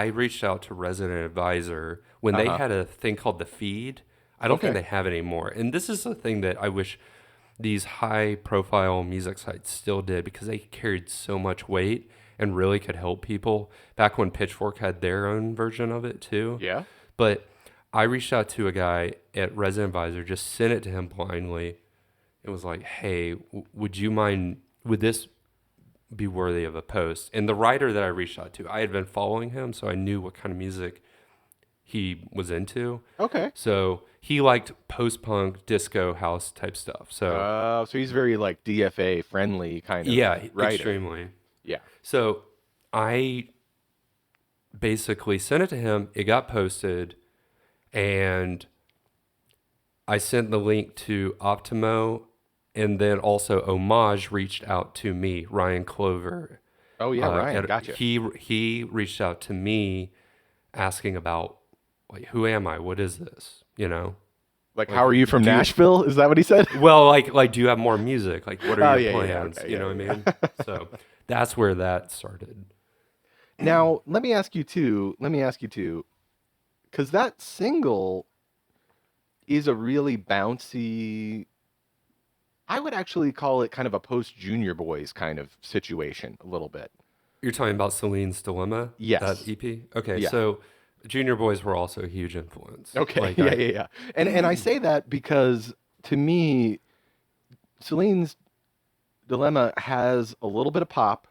reached out to Resident Advisor when they Uh-huh. had a thing called the feed. I don't think Okay. they have it anymore. And this is the thing that I wish these high profile music sites still did, because they carried so much weight and really could help people back when Pitchfork had their own version of it too. Yeah. But I reached out to a guy at Resident Advisor, just sent it to him blindly. It was like, hey, would this be worthy of a post? And the writer that I reached out to, I had been following him, so I knew what kind of music he was into. Okay. So he liked post-punk, disco, house type stuff. So So he's very like DFA friendly kind of yeah, writer. extremely. Yeah. So I basically sent it to him. It got posted, and I sent the link to Optimo, and then also Homage reached out to me, Ryan Clover. Oh yeah, Ryan, And gotcha. he reached out to me asking about, like, who am I? What is this? Like, Like, how are you from do you- Nashville? Is that what he said? Well, like, do you have more music? Like, what Oh, are yeah, your yeah, plans? okay, You know yeah, what I mean? So that's where that started. Now, let me ask you too, because that single is a really bouncy, I would actually call it kind of a post Junior Boys kind of situation, a little bit. You're talking about Celine's Dilemma? Yes. That EP? Okay, Yeah. so Junior Boys were also a huge influence. Okay, Like, yeah. And I say that because to me, Celine's Dilemma has a little bit of pop,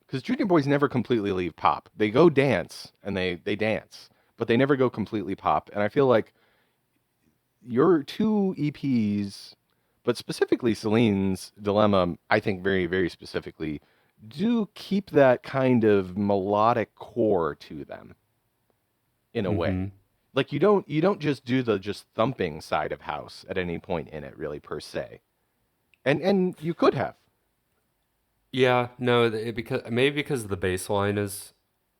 because Junior Boys never completely leave pop. They go dance and they dance, but they never go completely pop. And I feel like your two EPs, but specifically Celine's Dilemma, I think very, very specifically, do keep that kind of melodic core to them in a way. Mm-hmm. Like you don't just do the just thumping side of house at any point in it really per se. And you could have. Yeah, no, because the bass line is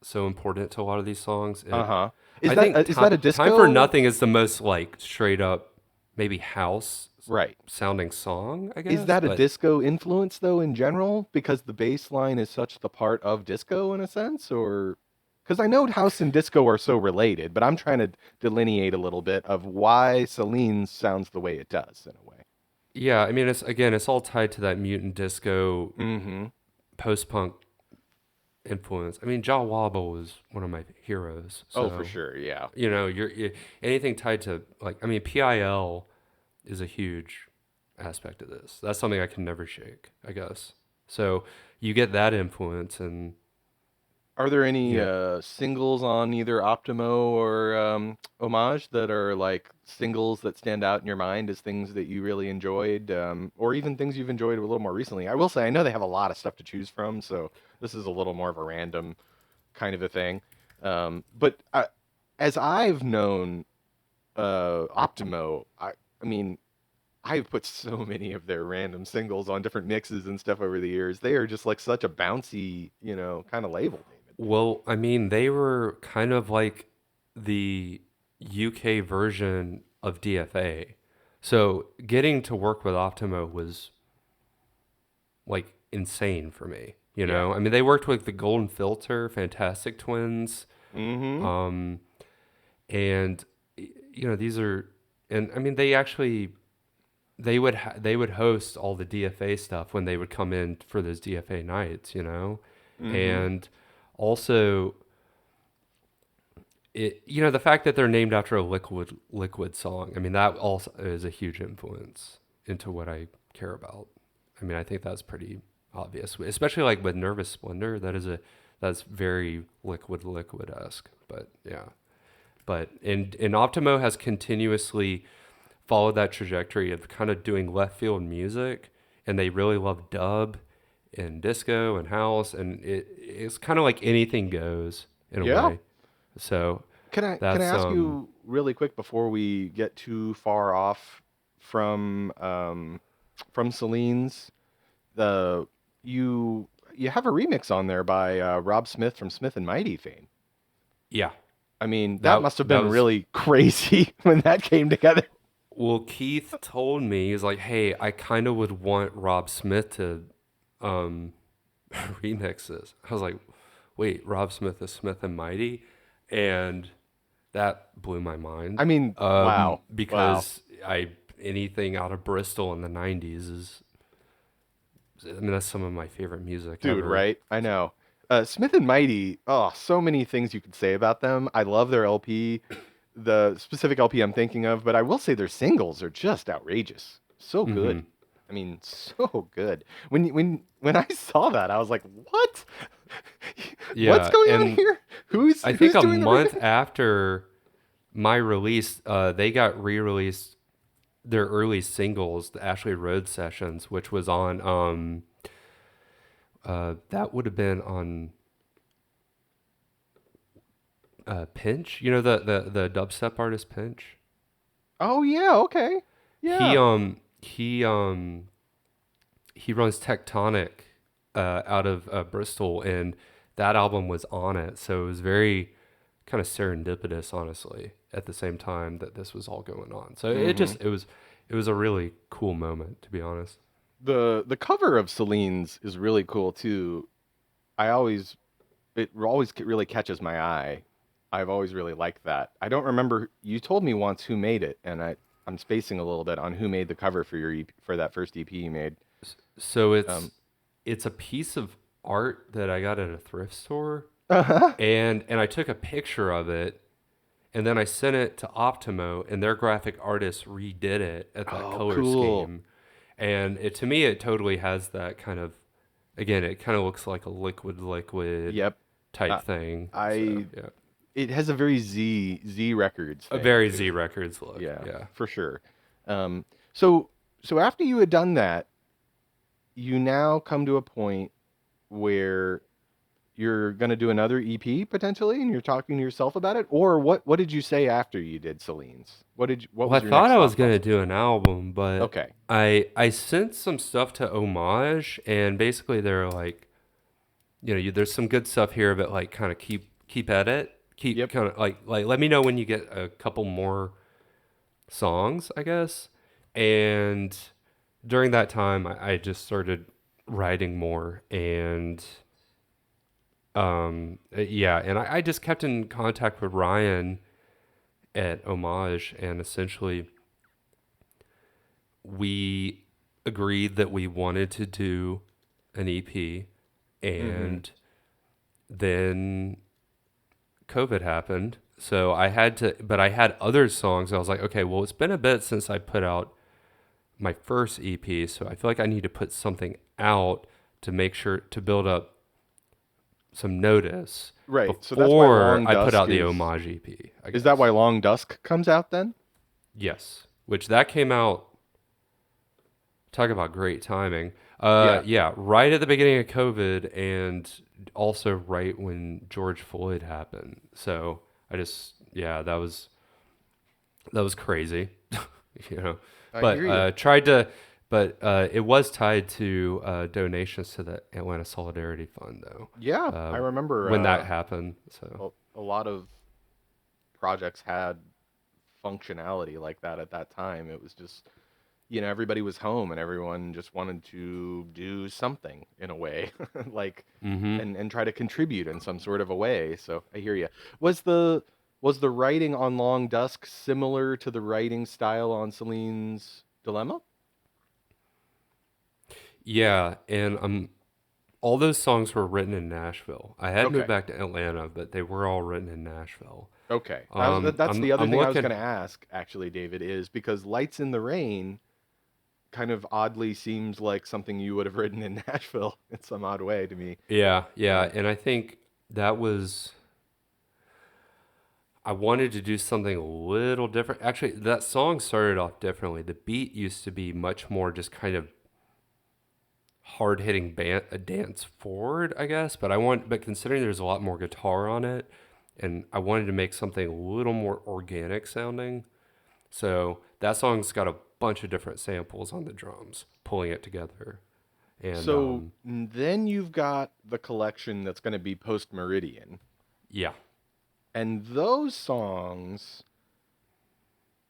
so important to a lot of these songs. Uh-huh. Is I that think is that a Time for disco? Nothing is the most like straight up maybe house Right. sounding song, I Is guess. that a But disco influence though in general because the bass line is such the part of disco in a sense, or because I know house and disco are so related, but I'm trying to delineate a little bit of why Celine sounds the way it does in a way. yeah, I mean, it's all tied to that mutant disco Mm-hmm. post punk influence. I mean, Jah Wobble was one of my heroes. Oh, for So, sure. Yeah. anything tied to like, I mean, PIL is a huge aspect of this. That's something I can never shake, I guess. So you get that influence, and Are there any yeah, singles on either Optimo or Homage that are like singles that stand out in your mind as things that you really enjoyed, or even things you've enjoyed a little more recently? I will say I know they have a lot of stuff to choose from, so this is a little more of a random kind of a thing. But as I've known Optimo, I mean, I've put so many of their random singles on different mixes and stuff over the years. They are just like such a bouncy, kind of label, David. well, I mean, they were kind of like the UK version of DFA. So getting to work with Optimo was like insane for me. Yeah. I mean, they worked with the Golden Filter, Fantastic Twins, Mm-hmm. um, and these are, and I mean, they would host all the DFA stuff when they would come in for those DFA nights, Mm-hmm. and also the fact that they're named after a liquid song. I mean, that also is a huge influence into what I care about. I mean, I think that's pretty obvious, especially like with Nervous Splendor. That's very liquid-esque. But yeah, and Optimo has continuously followed that trajectory of kind of doing left field music, and they really love dub and disco and house, and it's kind of like anything goes in a Yeah. way. So Can I that's ask you really quick before we get too far off from Celine's the you have a remix on there by Rob Smith from Smith and Mighty fame. yeah. I mean, that That must have that been was really crazy when that came together. well. Keith told me, he's like, "Hey, I kind of would want Rob Smith to um, remix this." I was like, "Wait, Rob Smith is Smith and Mighty," and that blew my mind. I mean, wow. Wow. Because anything out of Bristol in the '90s is, I mean, that's some of my favorite music Dude, ever. right? I know. Smith and Mighty, oh, so many things you could say about them. I love their LP, the specific LP I'm thinking of, but I will say their singles are just outrageous. So Hmm. good. I mean, so good. When I saw that, I was like, "What? What's Yeah, going on and here? Who's I who's think a doing the month remix?" after my release, they got re-released their early singles, the Ashley Road Sessions, which was on that would have been on Pinch. You know the dubstep artist Pinch. Oh yeah, okay. He Yeah. um he um he runs Tectonic out of Bristol, and that album was on it. So it was very kind of serendipitous, honestly, at the same time that this was all going on. So Hmm. it was a really cool moment, to be honest. The cover of Celine's is really cool too. I always it always really catches my eye. I've always really liked that. I don't remember you told me once who made it, and I'm spacing a little bit on who made the cover for your for that first EP you made. So Um, it's a piece of art that I got at a thrift store, uh-huh. and I took a picture of it, and then I sent it to Optimo, and their graphic artist redid it at that Oh, color cool. scheme. And to me, it totally has that kind of, again, it kind of looks like a liquid Yep. type Uh, thing. So I yeah. it has a very Z Records A thing very to Z it. Records look. Yeah, Yeah. for sure. So after you had done that, you now come to a point where you're going to do another EP potentially, and you're talking to yourself about it. Or what did you say after you did Celine's? What Well, I was your thought next I was thought gonna process? do an album, but Okay. I sent some stuff to Homage, and basically they're like, there's some good stuff here, but like kind of keep at it, keep Yep. kind of like let me know when you get a couple more songs, I guess. And during that time, I just started writing more, and yeah, and I just kept in contact with Ryan at Homage, and essentially we agreed that we wanted to do an EP, Mm-hmm. and then COVID happened. So I had to, but I had other songs. I was like, okay, well, it's been a bit since I put out my first EP, so I feel like I need to put something out to make sure to build up some notice Right. So that's why before Long I put Dusk out the Homage EP, I is that guess. why Long Dusk comes out then? Yes, which that came out. Talk about great timing. Yeah. Yeah, right at the beginning of COVID, and also right when George Floyd happened. So yeah, that was crazy, you know. I But hear you. it was tied to donations to the Atlanta Solidarity Fund, though. Yeah, I remember When that happened. So a lot of projects had functionality like that at that time. It was just, everybody was home and everyone just wanted to do something in a way, like, hmm and try to contribute in some sort of a way. So I hear you. Was the writing on Long Dusk similar to the writing style on Celine's Dilemma? yeah, and all those songs were written in Nashville. I had moved Okay. back to Atlanta, but they were all written in Nashville. Okay. That's the other I'm thing I was looking. going to ask, actually, David, is because Lights in the Rain kind of oddly seems like something you would have written in Nashville in some odd way to me. Yeah, yeah, Um, and I think that was I wanted to do something a little different. Actually, that song started off differently. The beat used to be much more just kind of hard hitting a dance forward, I guess. But considering there's a lot more guitar on it, and I wanted to make something a little more organic sounding. So that song's got a bunch of different samples on the drums, pulling it together. And so then you've got the collection that's going to be Post Meridian. yeah, And those songs,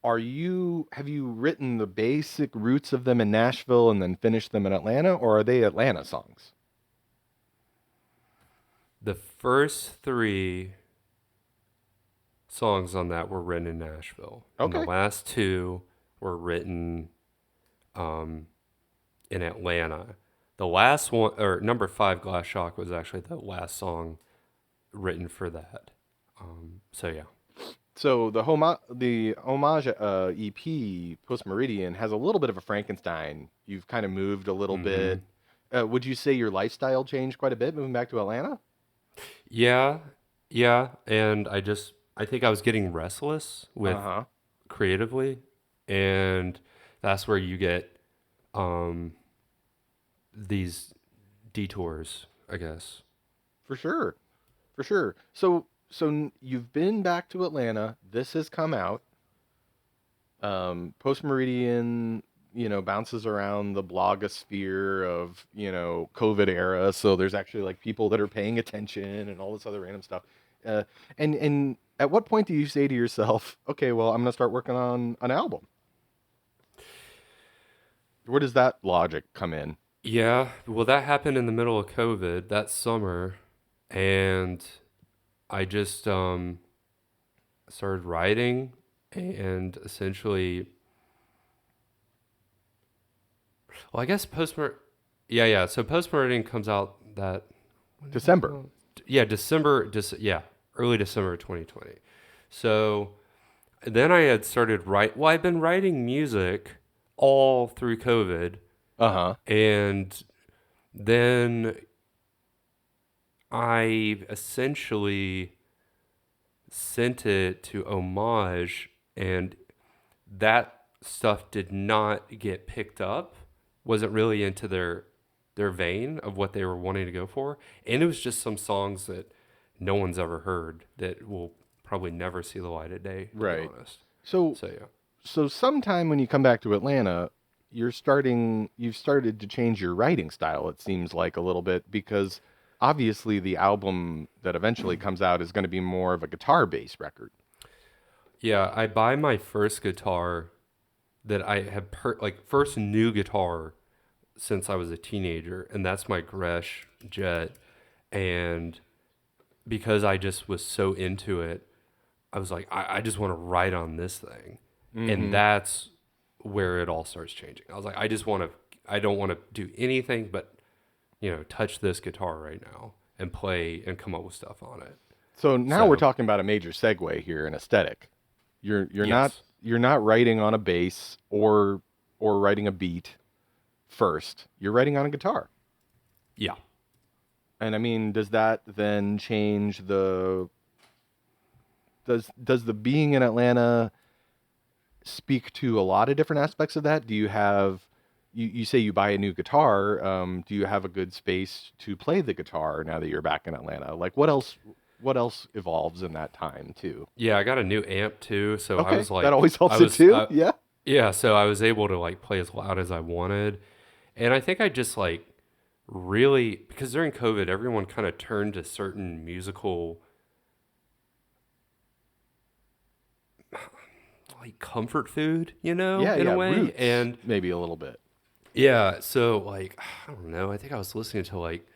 have you written the basic roots of them in Nashville and then finished them in Atlanta, or are they Atlanta songs? the first three songs on that were written in Nashville, and the Okay. last two were written um, in Atlanta. The last one, or number five, Glass Shock, was actually the last song written for that. So yeah. So the Homage EP Post Meridian has a little bit of a Frankenstein. You've kind of moved a little hmm bit. Would you say your lifestyle changed quite a bit moving back to Atlanta? Yeah, yeah, and I think I was getting restless Uh with huh. creatively, and that's where you get um, these detours, I guess. For sure, for sure. So you've been back to Atlanta. This has come out. Post Meridian, bounces around the blogosphere of, COVID era. So there's actually like people that are paying attention and all this other random stuff. Uh, and at what point do you say to yourself, okay, well, I'm gonna start working on an album? Where does that logic come in? Yeah, well, that happened in the middle of COVID that summer, and I just started writing, and essentially, well, I guess yeah. So Post Meridian comes out that when did that come December. out? Yeah, yeah, early December 2020. So then I had started Well, I've been writing music all through COVID, Uh huh. and then I essentially sent it to Homage, and that stuff did not get picked up. Wasn't really into their vein of what they were wanting to go for, and it was just some songs that no one's ever heard that will probably never see the light of day. To Right. be honest. So So yeah. so sometime when you come back to Atlanta, you've started to change your writing style, it seems like a little bit, because obviously the album that eventually comes out is going to be more of a guitar-based record. Yeah, I buy my first guitar that I have first new guitar since I was a teenager, and that's my Gresh Jet. And because I just was so into it, I was like, I just want to write on this thing. And that's where it all starts changing. I was like, I don't want to do anything but, touch this guitar right now and play and come up with stuff on it. So now we're So, talking about a major segue here in aesthetic. You're not yes. you're not writing on a bass or writing a beat first. You're writing on a guitar. Yeah. And I mean, does that then change does the being in Atlanta speak to a lot of different aspects of that? Do you have you say you buy a new guitar? Do you have a good space to play the guitar now that you're back in Atlanta? Like what else evolves in that time too? Yeah, I got a new amp too. So I Okay, was like, that always helps I it was, too. Yeah. yeah. So I was able to like play as loud as I wanted. And I think I just like really, because during COVID, everyone kind of turned to certain musical like comfort food, in Yeah, a way. roots And maybe a little bit. yeah, so like, I don't know. I think I was listening to like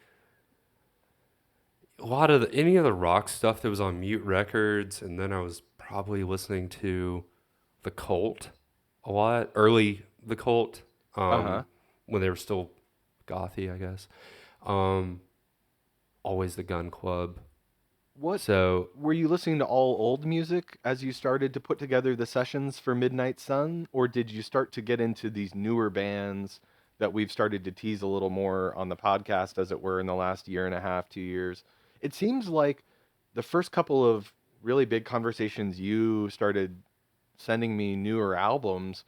a lot of any of the rock stuff that was on Mute Records. And then I was probably listening to The Cult a lot, early The Cult, Uh-huh. when they were still gothy, I guess. Um, Always the Gun Club. What So were you listening to all old music as you started to put together the sessions for Midnight Sun, or did you start to get into these newer bands that we've started to tease a little more on the podcast, as it were, in the last year and a half, 2 years? It seems like the first couple of really big conversations you started sending me newer albums,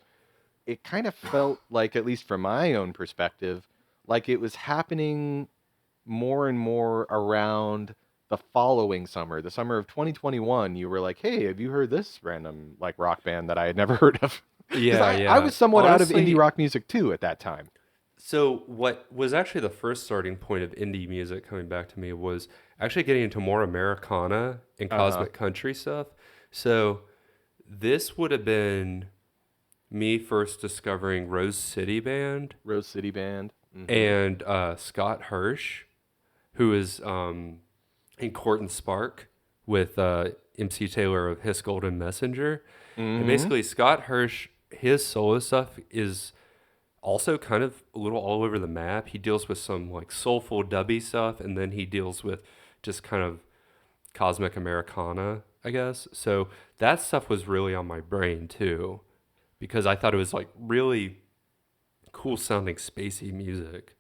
it kind of felt like, at least from my own perspective, like it was happening more and more around the following summer, the summer of 2021. You were like, "Hey, have you heard this random like rock band that I had never heard of?" Because yeah, I yeah. was somewhat out of indie Honestly, rock music too at that time. so what was actually the first starting point of indie music coming back to me was actually getting into more Americana and Uh huh. cosmic country stuff. So this would have been me first discovering Rose City Band Rose City Band. Mm-hmm. and Scott Hirsch, who is in Court and Spark with MC Taylor of His Golden Messenger. And Mm-hmm. basically, Scott Hirsch, his solo stuff is also kind of a little all over the map. He deals with some like soulful dubby stuff, and then he deals with just kind of cosmic Americana, I guess. So that stuff was really on my brain too, because I thought it was like really cool sounding spacey music.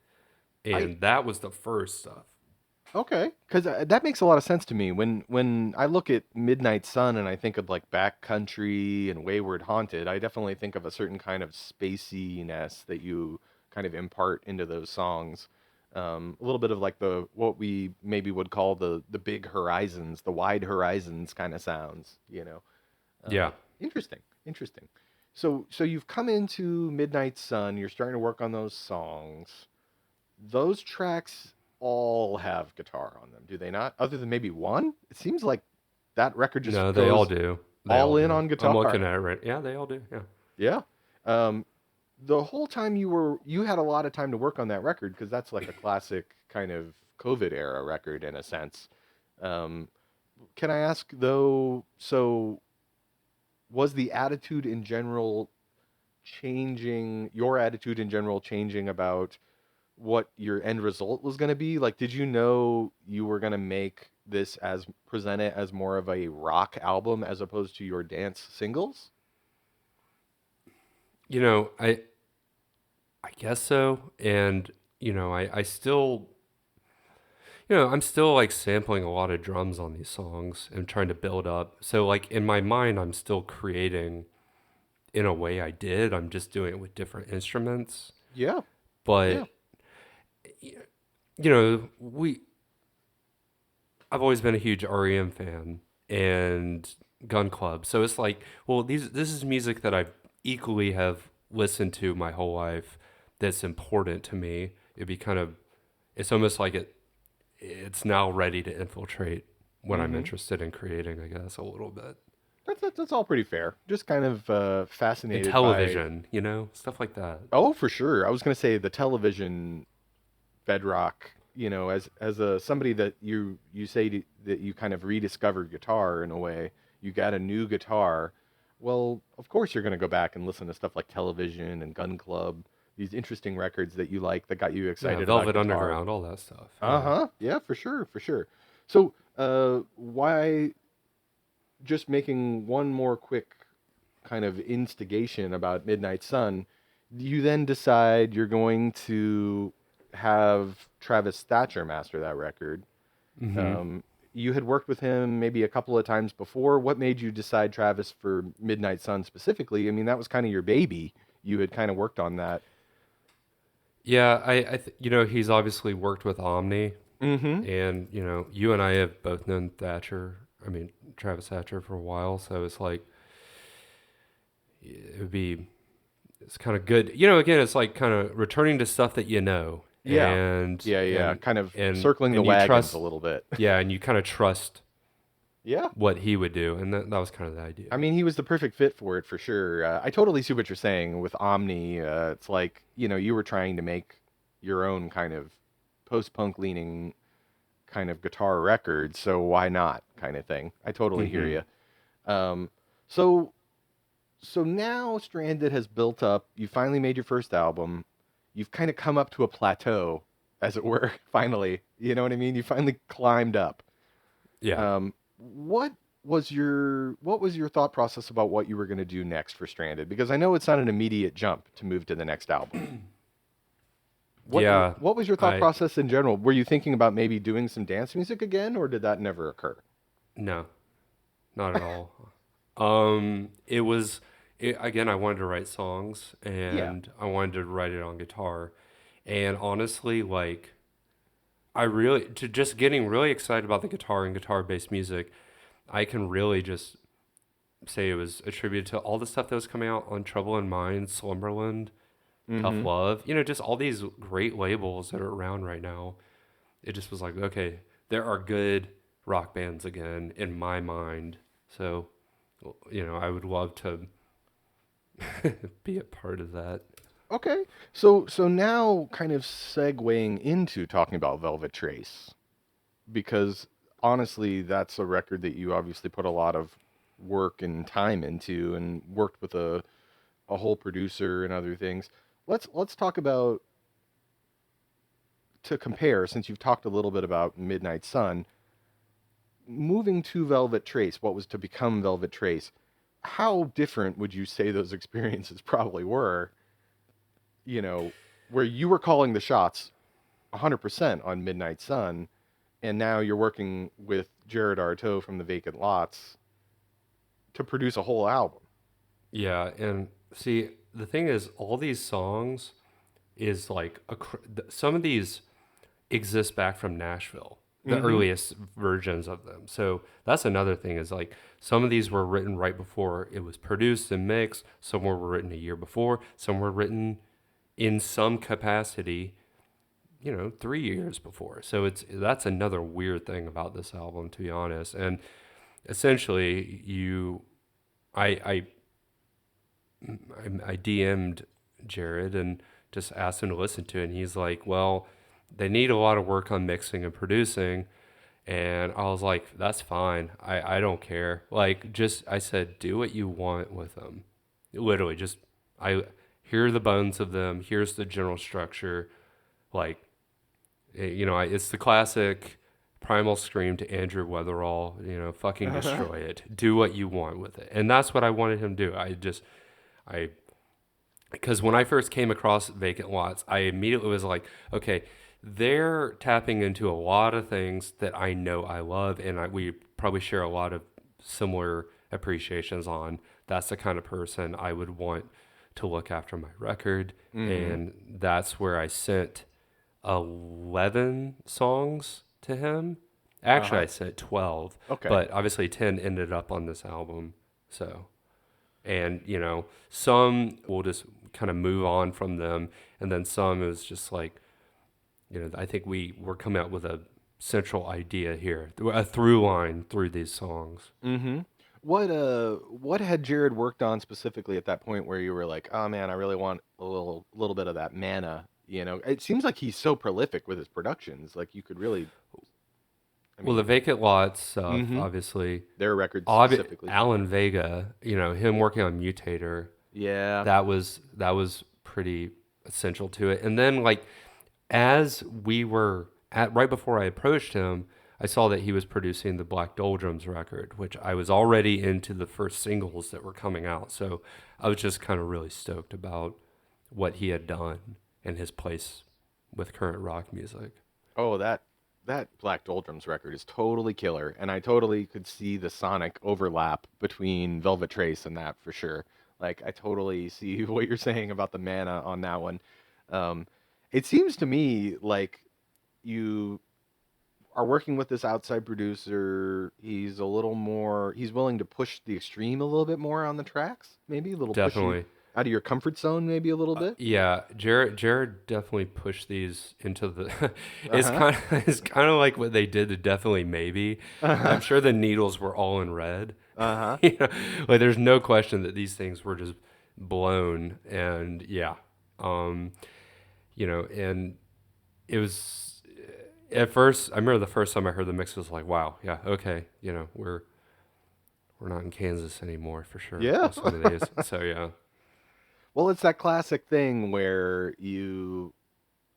I And that was the first stuff. Okay, because that makes a lot of sense to me. When I look at Midnight Sun and I think of like Backcountry and Wayward Haunted, I definitely think of a certain kind of spaciness that you kind of impart into those songs. A little bit of like the what we maybe would call the big horizons, the wide horizons kind of sounds. Uh, Yeah. interesting, interesting. So you've come into Midnight Sun. You're starting to work on those songs. Those tracks all have guitar on them, do they not? Other than maybe one? It seems like that record just No, they all goes do. They all all in do. on I'm looking guitar. at it right. Yeah, they all do. Yeah. Yeah. Um, the whole time you had a lot of time to work on that record because that's like a classic kind of COVID era record in a sense. Um, can I ask though, so was the attitude in general changing, your attitude in general changing about what your end result was going to be? Like, did you know you were going to make this as present it as more of a rock album as opposed to your dance singles? I guess so. And, I still, I'm still like sampling a lot of drums on these songs and trying to build up. So like in my mind, I'm still creating in a way I did. I'm just doing it with different instruments. Yeah. Yeah. But you know, I've always been a huge REM fan and Gun Club. So it's like, well, this is music that I equally have listened to my whole life that's important to me. It's almost like it's now ready to infiltrate what I'm interested in creating, I guess, a little bit. That's all pretty fair. Just kind of And fascinated by. television, stuff like that. Oh, for sure. I was going to say the television bedrock. As a somebody that you say that you kind of rediscovered guitar in a way. You got a new guitar. Well, of course you're going to go back and listen to stuff like Television and Gun Club. These interesting records that you like that got you excited about Velvet guitar. Underground, all that stuff. Uh-huh. Yeah, for sure, for sure. So, why just making one more quick kind of instigation about Midnight Sun, you then decide you're going to have Travis Thatcher master that record. You had worked with him maybe a couple of times before. What made you decide Travis for Midnight Sun specifically? I mean, that was kind of your baby. You had kind of worked on that. Yeah, he's obviously worked with Omni, Mm-hmm. and you and I have both known Travis Thatcher for a while, so it's like it's kind of good. Again, it's like kind of returning to stuff that Yeah. and Yeah. Kind of and circling the and you wagons trust, a little bit. yeah, and you kind of trust Yeah. what he would do, and that was kind of the idea. I mean, he was the perfect fit for it for sure. I totally see what you're saying with Omni. It's like, you were trying to make your own kind of post-punk leaning kind of guitar record, so why not kind of thing. I totally hear you. So now Stranded has built up. You finally made your first album. You've kind of come up to a plateau, as it were, finally. You know what I mean? You finally climbed up. Yeah. What was your thought process about what you were going to do next for Stranded? Because I know it's not an immediate jump to move to the next album. What was your thought process in general? Were you thinking about maybe doing some dance music again, or did that never occur? No, not at all. Again, I wanted to write songs and I wanted to write it on guitar. And honestly, like, just getting really excited about the guitar and guitar-based music, I can really just say it was attributed to all the stuff that was coming out on Trouble in Mind, Slumberland, Tough Love, just all these great labels that are around right now. It just was like, okay, there are good rock bands again in my mind. So, I would love to be a part of that. Okay. So now kind of segueing into talking about Velvet Trace, because honestly, that's a record that you obviously put a lot of work and time into and worked with a whole producer and other things. Let's talk about, to compare, since you've talked a little bit about Midnight Sun, moving to Velvet Trace, what was to become Velvet Trace, how different would you say those experiences probably were? Where you were calling the shots 100% on Midnight Sun, and now you're working with Jared Artaud from the Vacant Lots to produce a whole album. Yeah, and see, the thing is, all these songs is like some of these exist back from Nashville, the earliest versions of them. So that's another thing, is like some of these were written right before it was produced and mixed. Some were written a year before. Some were written in some capacity, 3 years before. So that's another weird thing about this album, to be honest. And essentially, I DM'd Jared and just asked him to listen to it, and he's like, well, they need a lot of work on mixing and producing. And I was like, that's fine. I don't care. Like, I said, do what you want with them. Literally, here are the bones of them. Here's the general structure. Like, it's the classic primal scream to Andrew Weatherall, fucking destroy it. Do what you want with it. And that's what I wanted him to do. Because when I first came across Vacant Lots, I immediately was like, okay, they're tapping into a lot of things that I know I love, and we probably share a lot of similar appreciations on. That's the kind of person I would want to look after my record, and that's where I sent 11 songs to him. Actually, I sent 12, Okay. but obviously 10 ended up on this album. So, and some we'll just kind of move on from them, and then some is just like, I think we're coming out with a central idea here, a through line through these songs. Mm-hmm. What had Jared worked on specifically at that point where you were like, oh man, I really want a little bit of that mana? It seems like he's so prolific with his productions. Like you could really, Well, the Vacant Lots stuff, Mhm. obviously. their records specifically. Alan Vega, him working on Mutator, Yeah. that was pretty essential to it. And then like as we were right before I approached him, I saw that he was producing the Black Doldrums record, which I was already into the first singles that were coming out. So I was just kind of really stoked about what he had done and his place with current rock music. Oh, that Black Doldrums record is totally killer, and I totally could see the sonic overlap between Velvet Trace and that for sure. Like I totally see what you're saying about the mana on that one. It seems to me like you are working with this outside producer. He's willing to push the extreme a little bit more on the tracks, maybe a little push you Definitely. out of your comfort zone, maybe a little bit. Yeah, Jared definitely pushed these into the. Uh-huh. It's kind of like what they did to Definitely Maybe. I'm sure the needles were all in red. Uh-huh. Like there's no question that these things were just blown, and yeah, and it was at first. I remember the first time I heard the mix was like, wow, yeah, okay, we're not in Kansas anymore for sure. Yeah. with some of these. So yeah. Well, it's that classic thing where you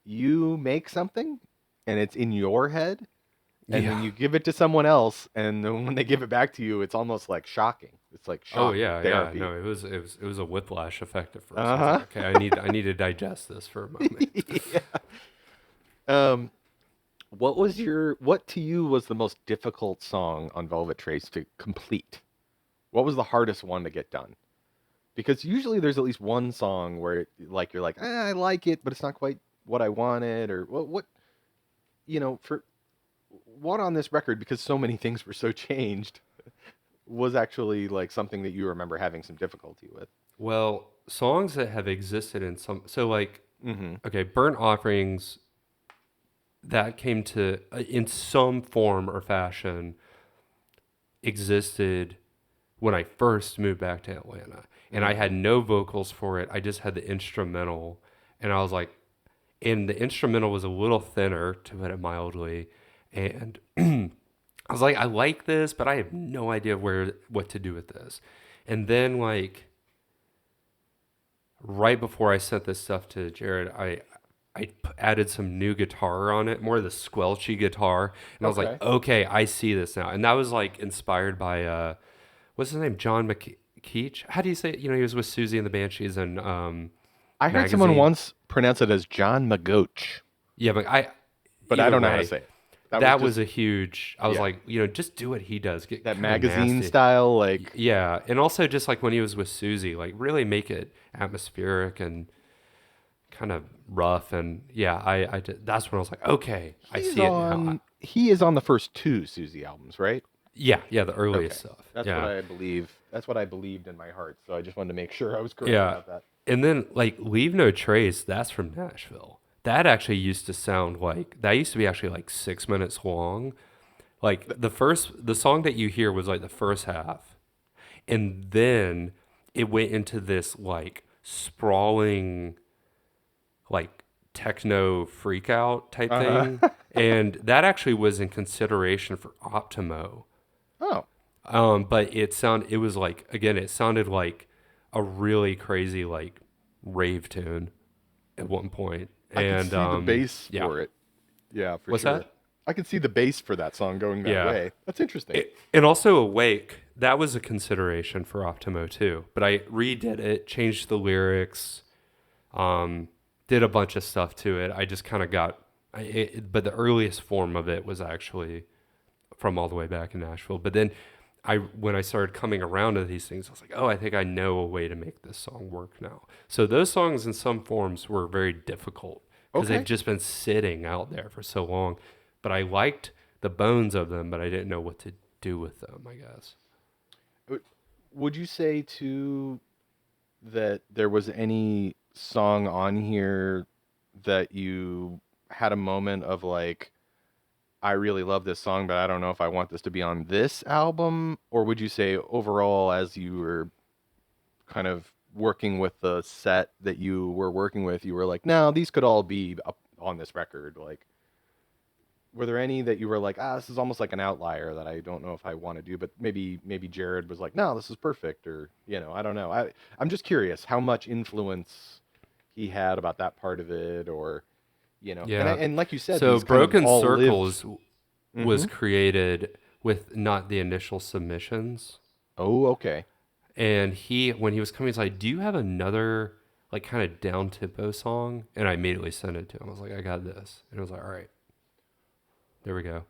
make something and it's in your head, and Yeah. then you give it to someone else, and then when they give it back to you, it's almost like shocking. It's like shock Oh yeah, therapy. yeah. No, it was a whiplash effect at first. I Uh-huh. was like, okay, I need to digest this for a moment. Yeah. What to you was the most difficult song on Velvet Trace to complete? What was the hardest one to get done? Because usually there's at least one song where like you're like, I like it, but it's not quite what I wanted, or what for what on this record, because so many things were so changed, was actually like something that you remember having some difficulty with. Well, songs that have existed in some, so like, Mm-hmm. okay, Burnt Offerings, that came to in some form or fashion existed when I first moved back to Atlanta, and I had no vocals for it. I just had the instrumental, and I was like, and the instrumental was a little thinner, to put it mildly, and I was like, I like this, but I have no idea what to do with this. And then like right before I sent this stuff to Jared, I added some new guitar on it, more of the squelchy guitar, and I was like, okay, I see this now. And that was like inspired by what's his name, John McKeach? How do you say it? He was with Susie and the Banshees and I heard someone Magazine. once pronounce it as John McGoach, Yeah, but but I either don't know how way, to say it. That was just a huge. I was yeah. like, just do what he does. Get that kinda magazine nasty. style, like Yeah, and also just like when he was with Susie, like really make it atmospheric and kind of rough. And yeah, I did, that's when I was like, okay, I see it now. he is on the first two Susie albums, right? Yeah, the earliest stuff. That's yeah. what I believe. That's what I believed in my heart. So I just wanted to make sure I was correct Yeah. about that. And then like Leave No Trace, that's from Nashville. That actually used to sound like, that used to be actually like 6 minutes long. Like the song that you hear was like the first half. And then it went into this like sprawling, like techno freak out type thing. And that actually was in consideration for Optimo. Oh, But it was like, again, it sounded like a really crazy like rave tune at one point. I And can see the bass yeah. for it. Yeah, for What's sure. that? I can see the bass for that song going that Yeah. way. That's interesting. And also Awake, that was a consideration for Optimo too. But I redid it, changed the lyrics, did a bunch of stuff to it. I just kind of got But the earliest form of it was actually from all the way back in Nashville. But then when I started coming around to these things, I was like, oh, I think I know a way to make this song work now. So those songs in some forms were very difficult because Okay. they've just been sitting out there for so long. But I liked the bones of them, but I didn't know what to do with them, I guess. Would you say too that there was any song on here that you had a moment of like, I really love this song, but I don't know if I want this to be on this album? Or would you say overall, as you were kind of working with the set that you were working with, you were like, no, these could all be up on this record? Like, were there any that you were like, this is almost like an outlier that I don't know if I want to do, but maybe Jared was like, no, this is perfect, or I don't know. I'm just curious how much influence he had about that part of it, or Yeah. and like you said, So these kind of Broken all Circles lived. was created with not the initial submissions. Oh, okay. And when he was coming, he's like, do you have another like kind of down tempo song? And I immediately sent it to him. I was like, I got this. And I was like, all right, there we go.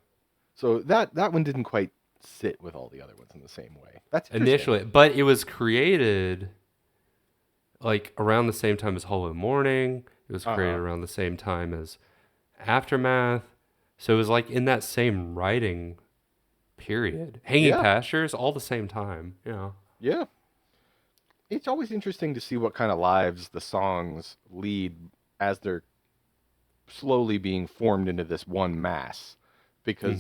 So that one didn't quite sit with all the other ones in the same way. That's interesting. Initially, but it was created like around the same time as Hollow Morning. It was created around the same time as Aftermath. So it was like in that same writing period. Hanging Yeah. Pastures, all the same time. Yeah. Yeah. It's always interesting to see what kind of lives the songs lead as they're slowly being formed into this one mass. Because,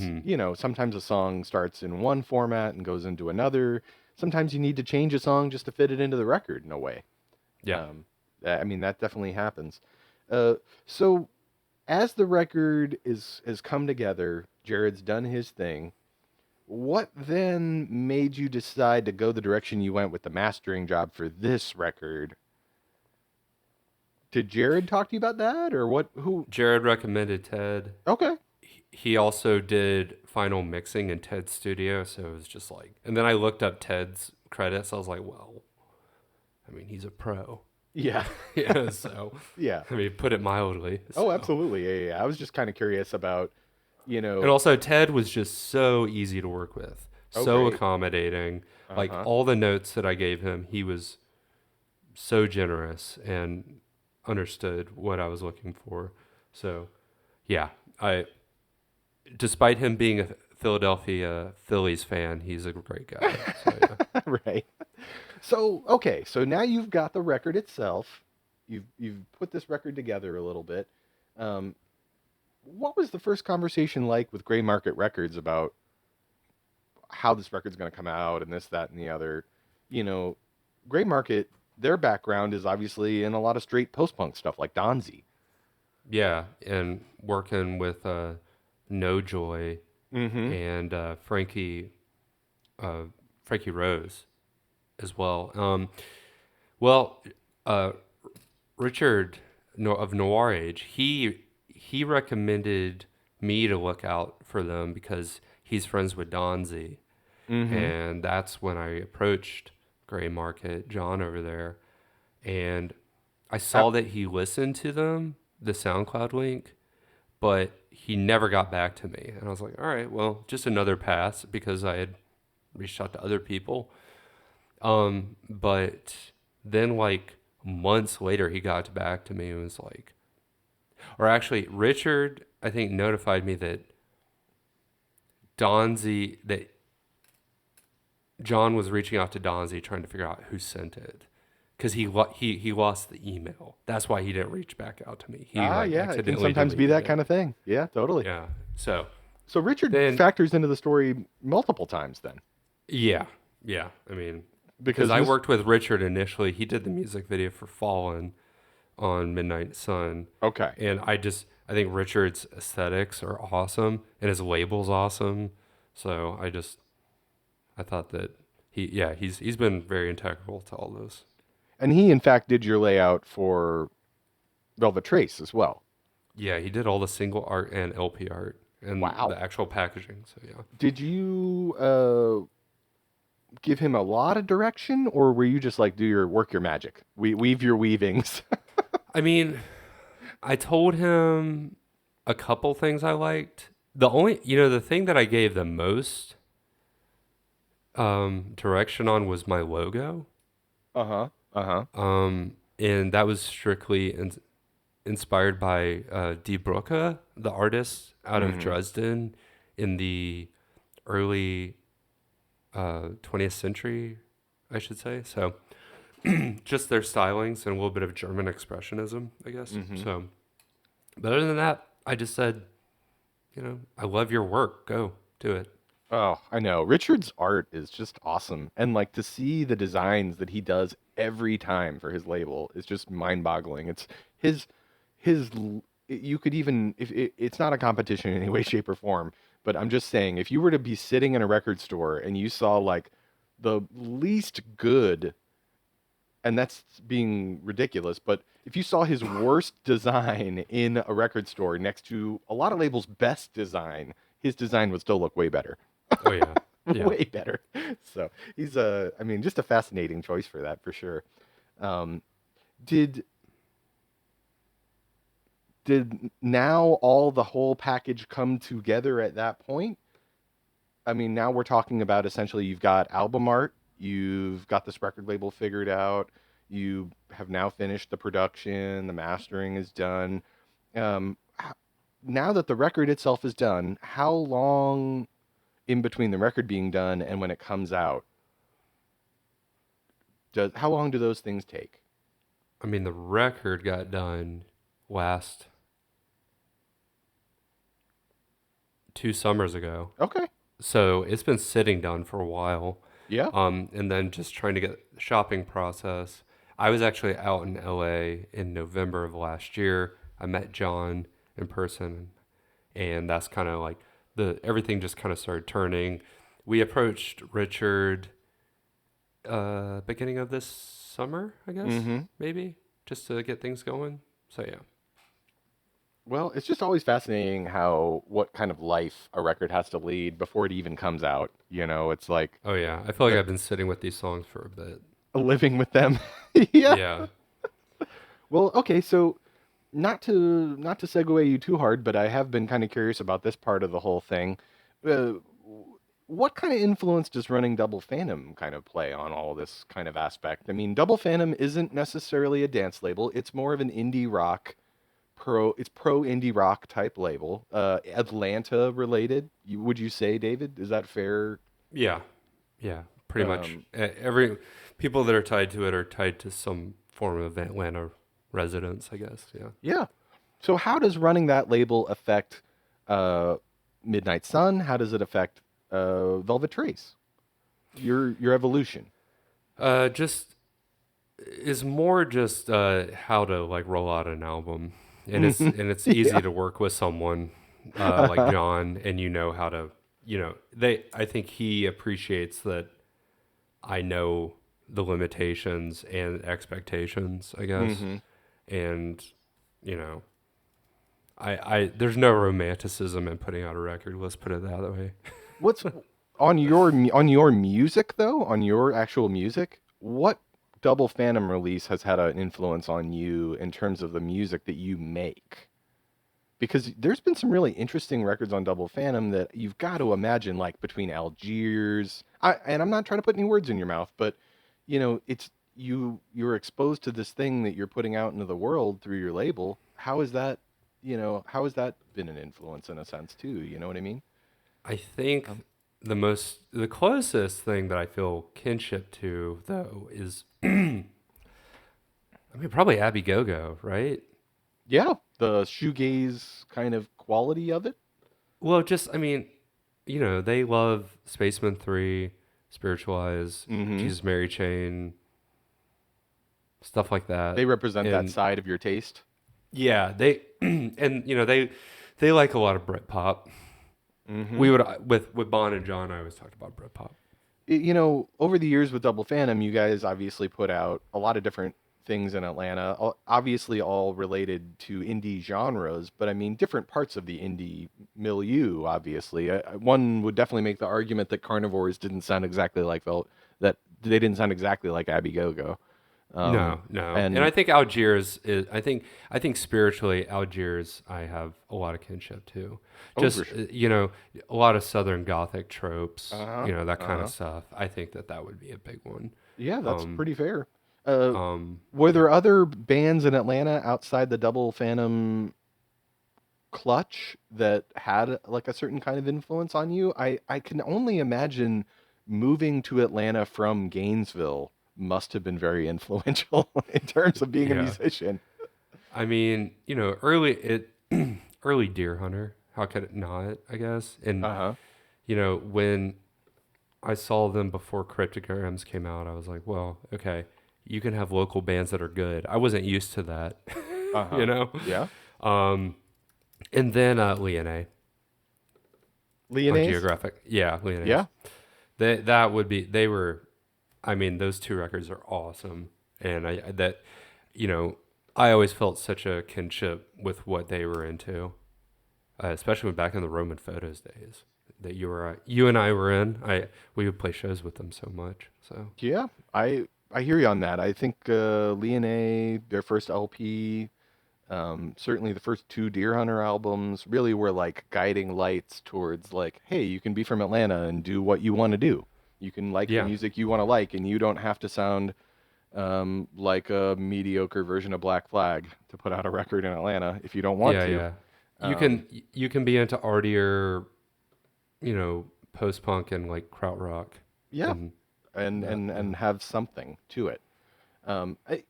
sometimes a song starts in one format and goes into another. Sometimes you need to change a song just to fit it into the record in a way. Yeah. I mean, that definitely happens. So as the record has come together, Jared's done his thing. What then made you decide to go the direction you went with the mastering job for this record? Did Jared talk to you about that, or what? Who? Jared recommended Ted. Okay. He also did final mixing in Ted's studio, so it was just like, and then I looked up Ted's credits. I was like, well, I mean, he's a pro. Yeah. Yeah, so Yeah. I mean, put it mildly. Oh, so. absolutely. Yeah. I was just kind of curious about, And also, Ted was just so easy to work with, so great. accommodating. Like Uh-huh. all the notes that I gave him, he was so generous and understood what I was looking for. So, yeah, despite him being a Philadelphia Phillies fan, he's a great guy. So, yeah. Right. So, okay. So now you've got the record itself. You've put this record together a little bit. What was the first conversation like with Gray Market Records about how this record's going to come out and this, that, and the other? Gray Market, their background is obviously in a lot of straight post-punk stuff like Donzi. Yeah, and working with No Joy and Frankie Rose as well. Richard of Noir Age, he recommended me to look out for them because he's friends with Donzi, and that's when I approached Gray Market, John over there, and I saw that he listened to them, the SoundCloud link, but he never got back to me. And I was like, all right, well, just another pass because I had reached out to other people. But then like months later, he got back to me and was like, or actually Richard, I think, notified me that John was reaching out to Donzi trying to figure out who sent it. Because he lost the email. That's why he didn't reach back out to me. He Yeah. It can accidentally sometimes be deleted that it. kind of thing. Yeah, totally. Yeah. So Richard Then- factors into the story multiple times then. yeah. I mean, Because because I this- worked with Richard initially. He did the music video for Fallen on Midnight Sun. Okay. And I think Richard's aesthetics are awesome and his label's awesome. So I thought that he's been very integral to all those. And he, in fact, did your layout for Velvet Trace as well. Yeah, he did all the single art and LP art and Wow. the actual packaging. So yeah. Did you give him a lot of direction, or were you just like, work your magic, weave your weavings? I mean, I told him a couple things I liked. The thing that I gave the most direction on was my logo. And that was strictly inspired by Die Brücke, the artist out of Dresden in the early 20th century, I should say. So just their stylings and a little bit of German expressionism, I guess. So, but other than that, I just said, I love your work. Go do it. Oh, I know. Richard's art is just awesome. And like to see the designs that he does every time for his label is just mind-boggling. It's you could even if it's not a competition in any way, shape, or form, but I'm just saying if you were to be sitting in a record store and you saw like the least good, and that's being ridiculous, but if you saw his worst design in a record store next to a lot of labels' best design, his design would still look way better. Oh yeah. Yeah. Way better. So he's just a fascinating choice for that, for sure. Did now all the whole package come together at that point? I mean, now we're talking about essentially you've got album art, you've got this record label figured out, you have now finished the production, the mastering is done. Now that the record itself is done, how long in between the record being done and when it comes out, how long do those things take? I mean, the record got done last 2 summers ago. Okay. So it's been sitting done for a while. Yeah. And then just trying to get the shopping process. I was actually out in LA in November of last year. I met John in person, and that's kind of like everything just kind of started turning. We approached Richard beginning of this summer, I guess, maybe, just to get things going. So yeah. Well, it's just always fascinating what kind of life a record has to lead before it even comes out. It's like Oh yeah, I feel like I've been sitting with these songs for a bit. living with them. Yeah. Yeah. Well, okay, so not to segue you too hard, but I have been kind of curious about this part of the whole thing. What kind of influence does running Double Phantom kind of play on all this kind of aspect? I mean, Double Phantom isn't necessarily a dance label. It's more of an indie rock, pro indie rock type label. Atlanta related, would you say, David? Is that fair? Yeah. Yeah, pretty much. Every people that are tied to it are tied to some form of Atlanta residence, I guess. Yeah. Yeah. So how does running that label affect Midnight Sun? How does it affect Velvet Trace? Your evolution? Just is more just how to like roll out an album, and it's easy to work with someone like John, and how to I think he appreciates that I know the limitations and expectations, I guess. And I there's no romanticism in putting out a record, let's put it that way. What's on your music though? On your actual music, what Double Phantom release has had an influence on you in terms of the music that you make? Because there's been some really interesting records on Double Phantom that you've got to imagine, like between Algiers. And I'm not trying to put any words in your mouth, but it's you're exposed to this thing that you're putting out into the world through your label. How is that? How has that been an influence in a sense too? You know what I mean? I think the closest thing that I feel kinship to though is probably Abby Go-Go, right? Yeah, the shoegaze kind of quality of it. Well, just they love Spaceman 3, Spiritualize, Jesus Mary Chain, stuff like that. They represent that side of your taste. Yeah, they and they like a lot of Britpop. We would with Bon and John, I always talked about Britpop. Over the years with Double Phantom, you guys obviously put out a lot of different things in Atlanta, obviously all related to indie genres, but I mean different parts of the indie milieu, obviously. One would definitely make the argument that Carnivores didn't sound exactly like that they didn't sound exactly like Abby Go-Go. No. And And I think Algiers is. I think spiritually, Algiers, I have a lot of kinship to. Just for sure. a lot of Southern Gothic tropes. Uh-huh. That kind Uh-huh. of stuff. I think that would be a big one. Yeah, that's Um, pretty fair. um, Were yeah. there other bands in Atlanta outside the Double Phantom clutch that had like a certain kind of influence on you? I can only imagine moving to Atlanta from Gainesville must have been very influential in terms of being a Yeah. musician. I mean, early Deer Hunter. How could it not? I guess. And Uh-huh. when I saw them before Cryptograms came out, I was like, well, okay, you can have local bands that are good. I wasn't used to that, you Uh-huh. know. Yeah. Um, and then Leone on Leonese? Geographic. Yeah, Leone's. Yeah. That would be. They were. I mean, those two records are awesome, and you know, I always felt such a kinship with what they were into, especially back in the Roman Photos days that you and I were in. We would play shows with them so much. So Yeah. I hear you on that. I think Leone, their first LP, certainly the first two Deer Hunter albums really were like guiding lights towards like, hey, you can be from Atlanta and do what you want to do. You can like the yeah, music you want to like, and you don't have to sound like a mediocre version of Black Flag to put out a record in Atlanta if you don't want yeah, to. yeah. Um, You can be into artier, post punk and like krautrock, yeah, and and that. and Yeah. and have something to it.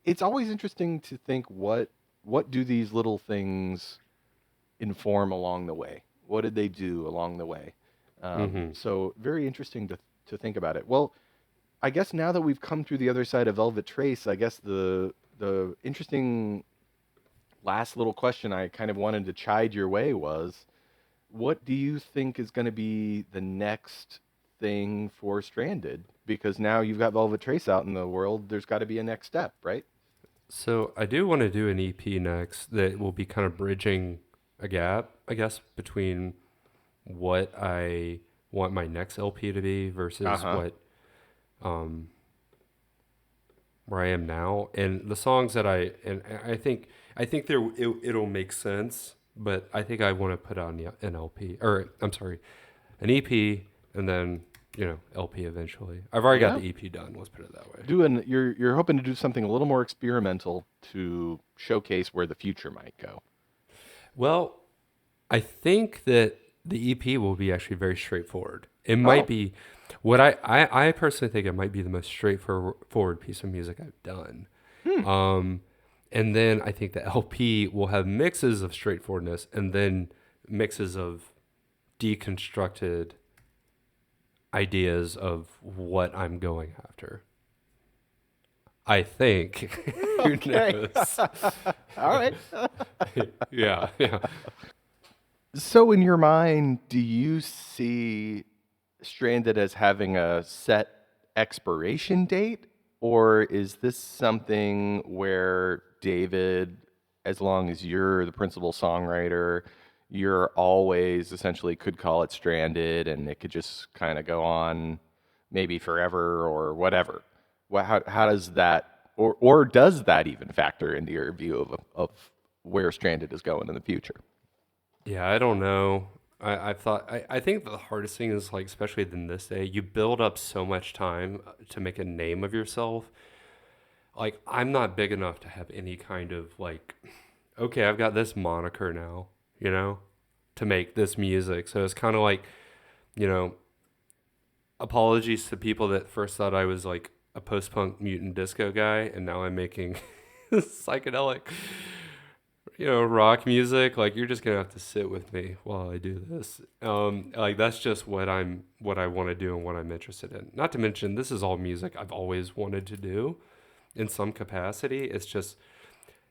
It's always interesting to think what do these little things inform along the way? What did they do along the way? Mm-hmm. So very interesting to think about it. Well, I guess now that we've come through the other side of Velvet Trace, I guess the interesting last little question I kind of wanted to chide your way was, what do you think is going to be the next thing for Stranded? Because now you've got Velvet Trace out in the world, there's got to be a next step, right? So I do want to do an EP next that will be kind of bridging a gap, I guess, between what I want my next LP to be Uh versus huh. um, where I am now, and the songs that I think it'll make sense, but I think I want to put on an LP, or I'm sorry, an EP, and then LP eventually. I've already got Yeah. the EP done. Let's put it that way. You're hoping to do something a little more experimental to showcase where the future might go. Well, I think that the EP will be actually very straightforward. It might Oh. be what I personally think it might be the most straightforward piece of music I've done. Hmm. And then I think the LP will have mixes of straightforwardness and then mixes of deconstructed ideas of what I'm going after. I think. Who Okay. knows? All right. Yeah, yeah. So, in your mind, do you see Stranded as having a set expiration date? Or is this something where David, as long as you're the principal songwriter, you're always essentially could call it Stranded and it could just kind of go on maybe forever or whatever? How does that, or does that even factor into your view of where Stranded is going in the future? Yeah, I don't know. I think the hardest thing is like, especially in this day, you build up so much time to make a name of yourself. Like, I'm not big enough to have any kind of like, okay, I've got this moniker now, to make this music. So it's kind of like, you know, apologies to people that first thought I was like a post-punk mutant disco guy, and now I'm making psychedelic rock music. Like, you're just gonna have to sit with me while I do this. Like, that's just what I want to do and what I'm interested in. Not to mention, this is all music I've always wanted to do in some capacity. It's just,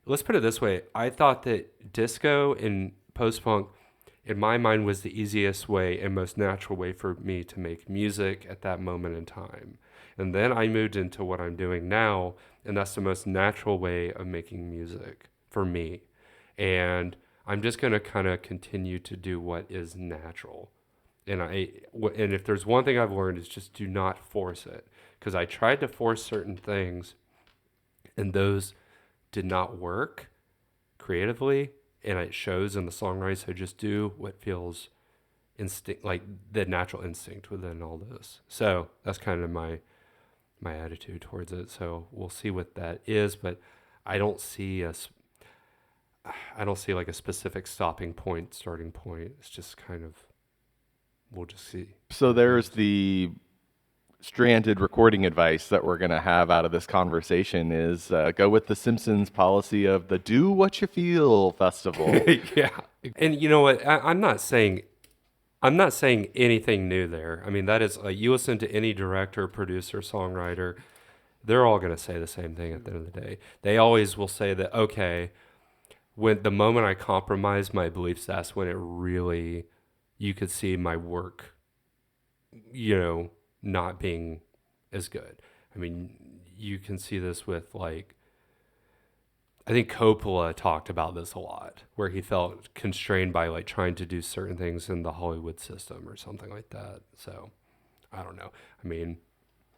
let's put it this way. I thought that disco and post-punk, in my mind, was the easiest way and most natural way for me to make music at that moment in time. And then I moved into what I'm doing now, and that's the most natural way of making music for me. And I'm just going to kind of continue to do what is natural. And if there's one thing I've learned, is just do not force it. Because I tried to force certain things, and those did not work creatively, and it shows in the songwriting. So just do what feels instinct, like the natural instinct within all this. So that's kind of my attitude towards it. So we'll see what that is, but I don't see like a specific starting point. It's just kind of, we'll just see. So there's the stranded recording advice that we're going to have out of this conversation is go with the Simpsons policy of the Do What You Feel festival. Yeah. And you know what? I'm not saying anything new there. I mean, that is, you listen to any director, producer, songwriter, they're all going to say the same thing at the end of the day. They always will say that, okay, when the moment I compromise my beliefs, that's when it really, you could see my work, not being as good. I mean, you can see this with like, I think Coppola talked about this a lot, where he felt constrained by like trying to do certain things in the Hollywood system or something like that. So I don't know. I mean,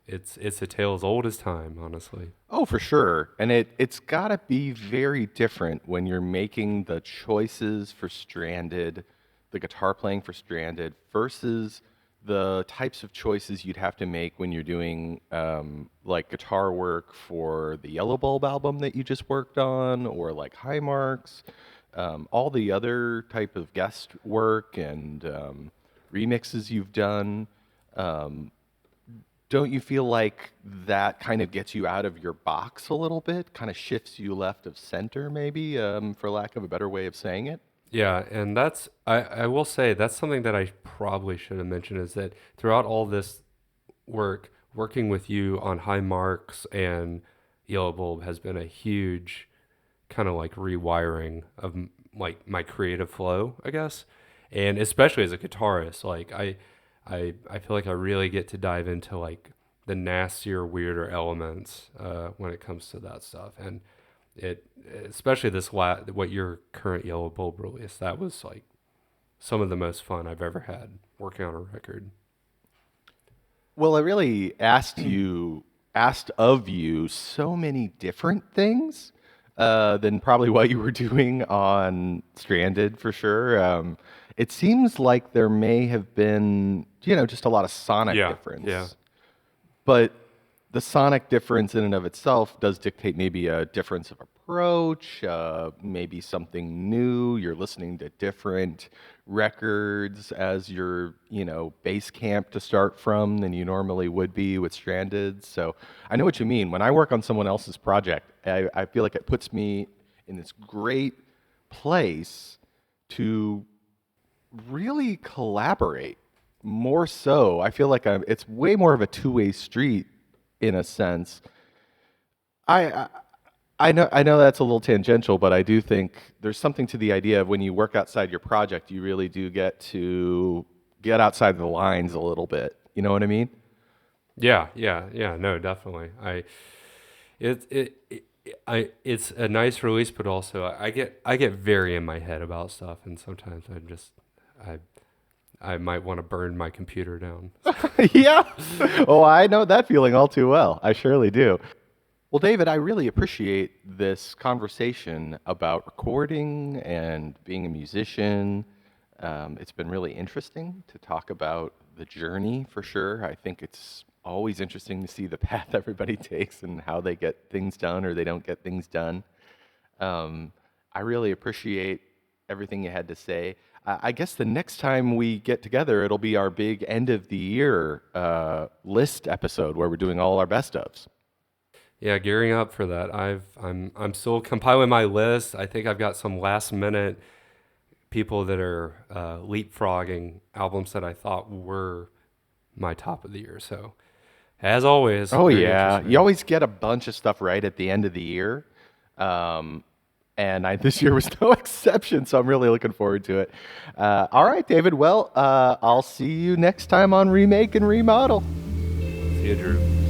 it's a tale as old as time, honestly. Oh, for sure. And it's got to be very different when you're making the choices for Stranded, the guitar playing for Stranded, versus the types of choices you'd have to make when you're doing like guitar work for the Yellow Bulb album that you just worked on, or like High Marks, all the other type of guest work and remixes you've done. Don't you feel like that kind of gets you out of your box a little bit, kind of shifts you left of center maybe, for lack of a better way of saying it? Yeah, and that's, I will say, that's something that I probably should have mentioned, is that throughout all this working with you on High Marks and Yellow Bulb has been a huge kind of like rewiring of like my creative flow, I guess. And especially as a guitarist, like I feel like I really get to dive into like the nastier, weirder elements when it comes to that stuff. And it, especially what your current Yellow Bulb release, that was like some of the most fun I've ever had working on a record. Well, I really asked of you so many different things than probably what you were doing on Stranded, for sure. It seems like there may have been, just a lot of sonic difference. Yeah. But the sonic difference in and of itself does dictate maybe a difference of approach, maybe something new. You're listening to different records as your, base camp to start from than you normally would be with Stranded. So I know what you mean. When I work on someone else's project, I feel like it puts me in this great place to really collaborate more so. I feel like it's way more of a two-way street in a sense. I know that's a little tangential, but I do think there's something to the idea of when you work outside your project, you really do get to get outside the lines a little bit. You know what I mean? Yeah, no, definitely. It's a nice release, but also I get very in my head about stuff, and sometimes I might want to burn my computer down. Yeah. Oh, I know that feeling all too well. I surely do. Well, David, I really appreciate this conversation about recording and being a musician. It's been really interesting to talk about the journey, for sure. I think it's always interesting to see the path everybody takes and how they get things done or they don't get things done. I really appreciate everything you had to say. I guess the next time we get together, it'll be our big end of the year list episode where we're doing all our best ofs. Yeah, gearing up for that. I'm still compiling my list. I think I've got some last minute people that are leapfrogging albums that I thought were my top of the year. So, as always. Oh yeah, you always get a bunch of stuff right at the end of the year. And this year was no exception, so I'm really looking forward to it. All right, David. Well, I'll see you next time on Remake and Remodel. See you, Drew.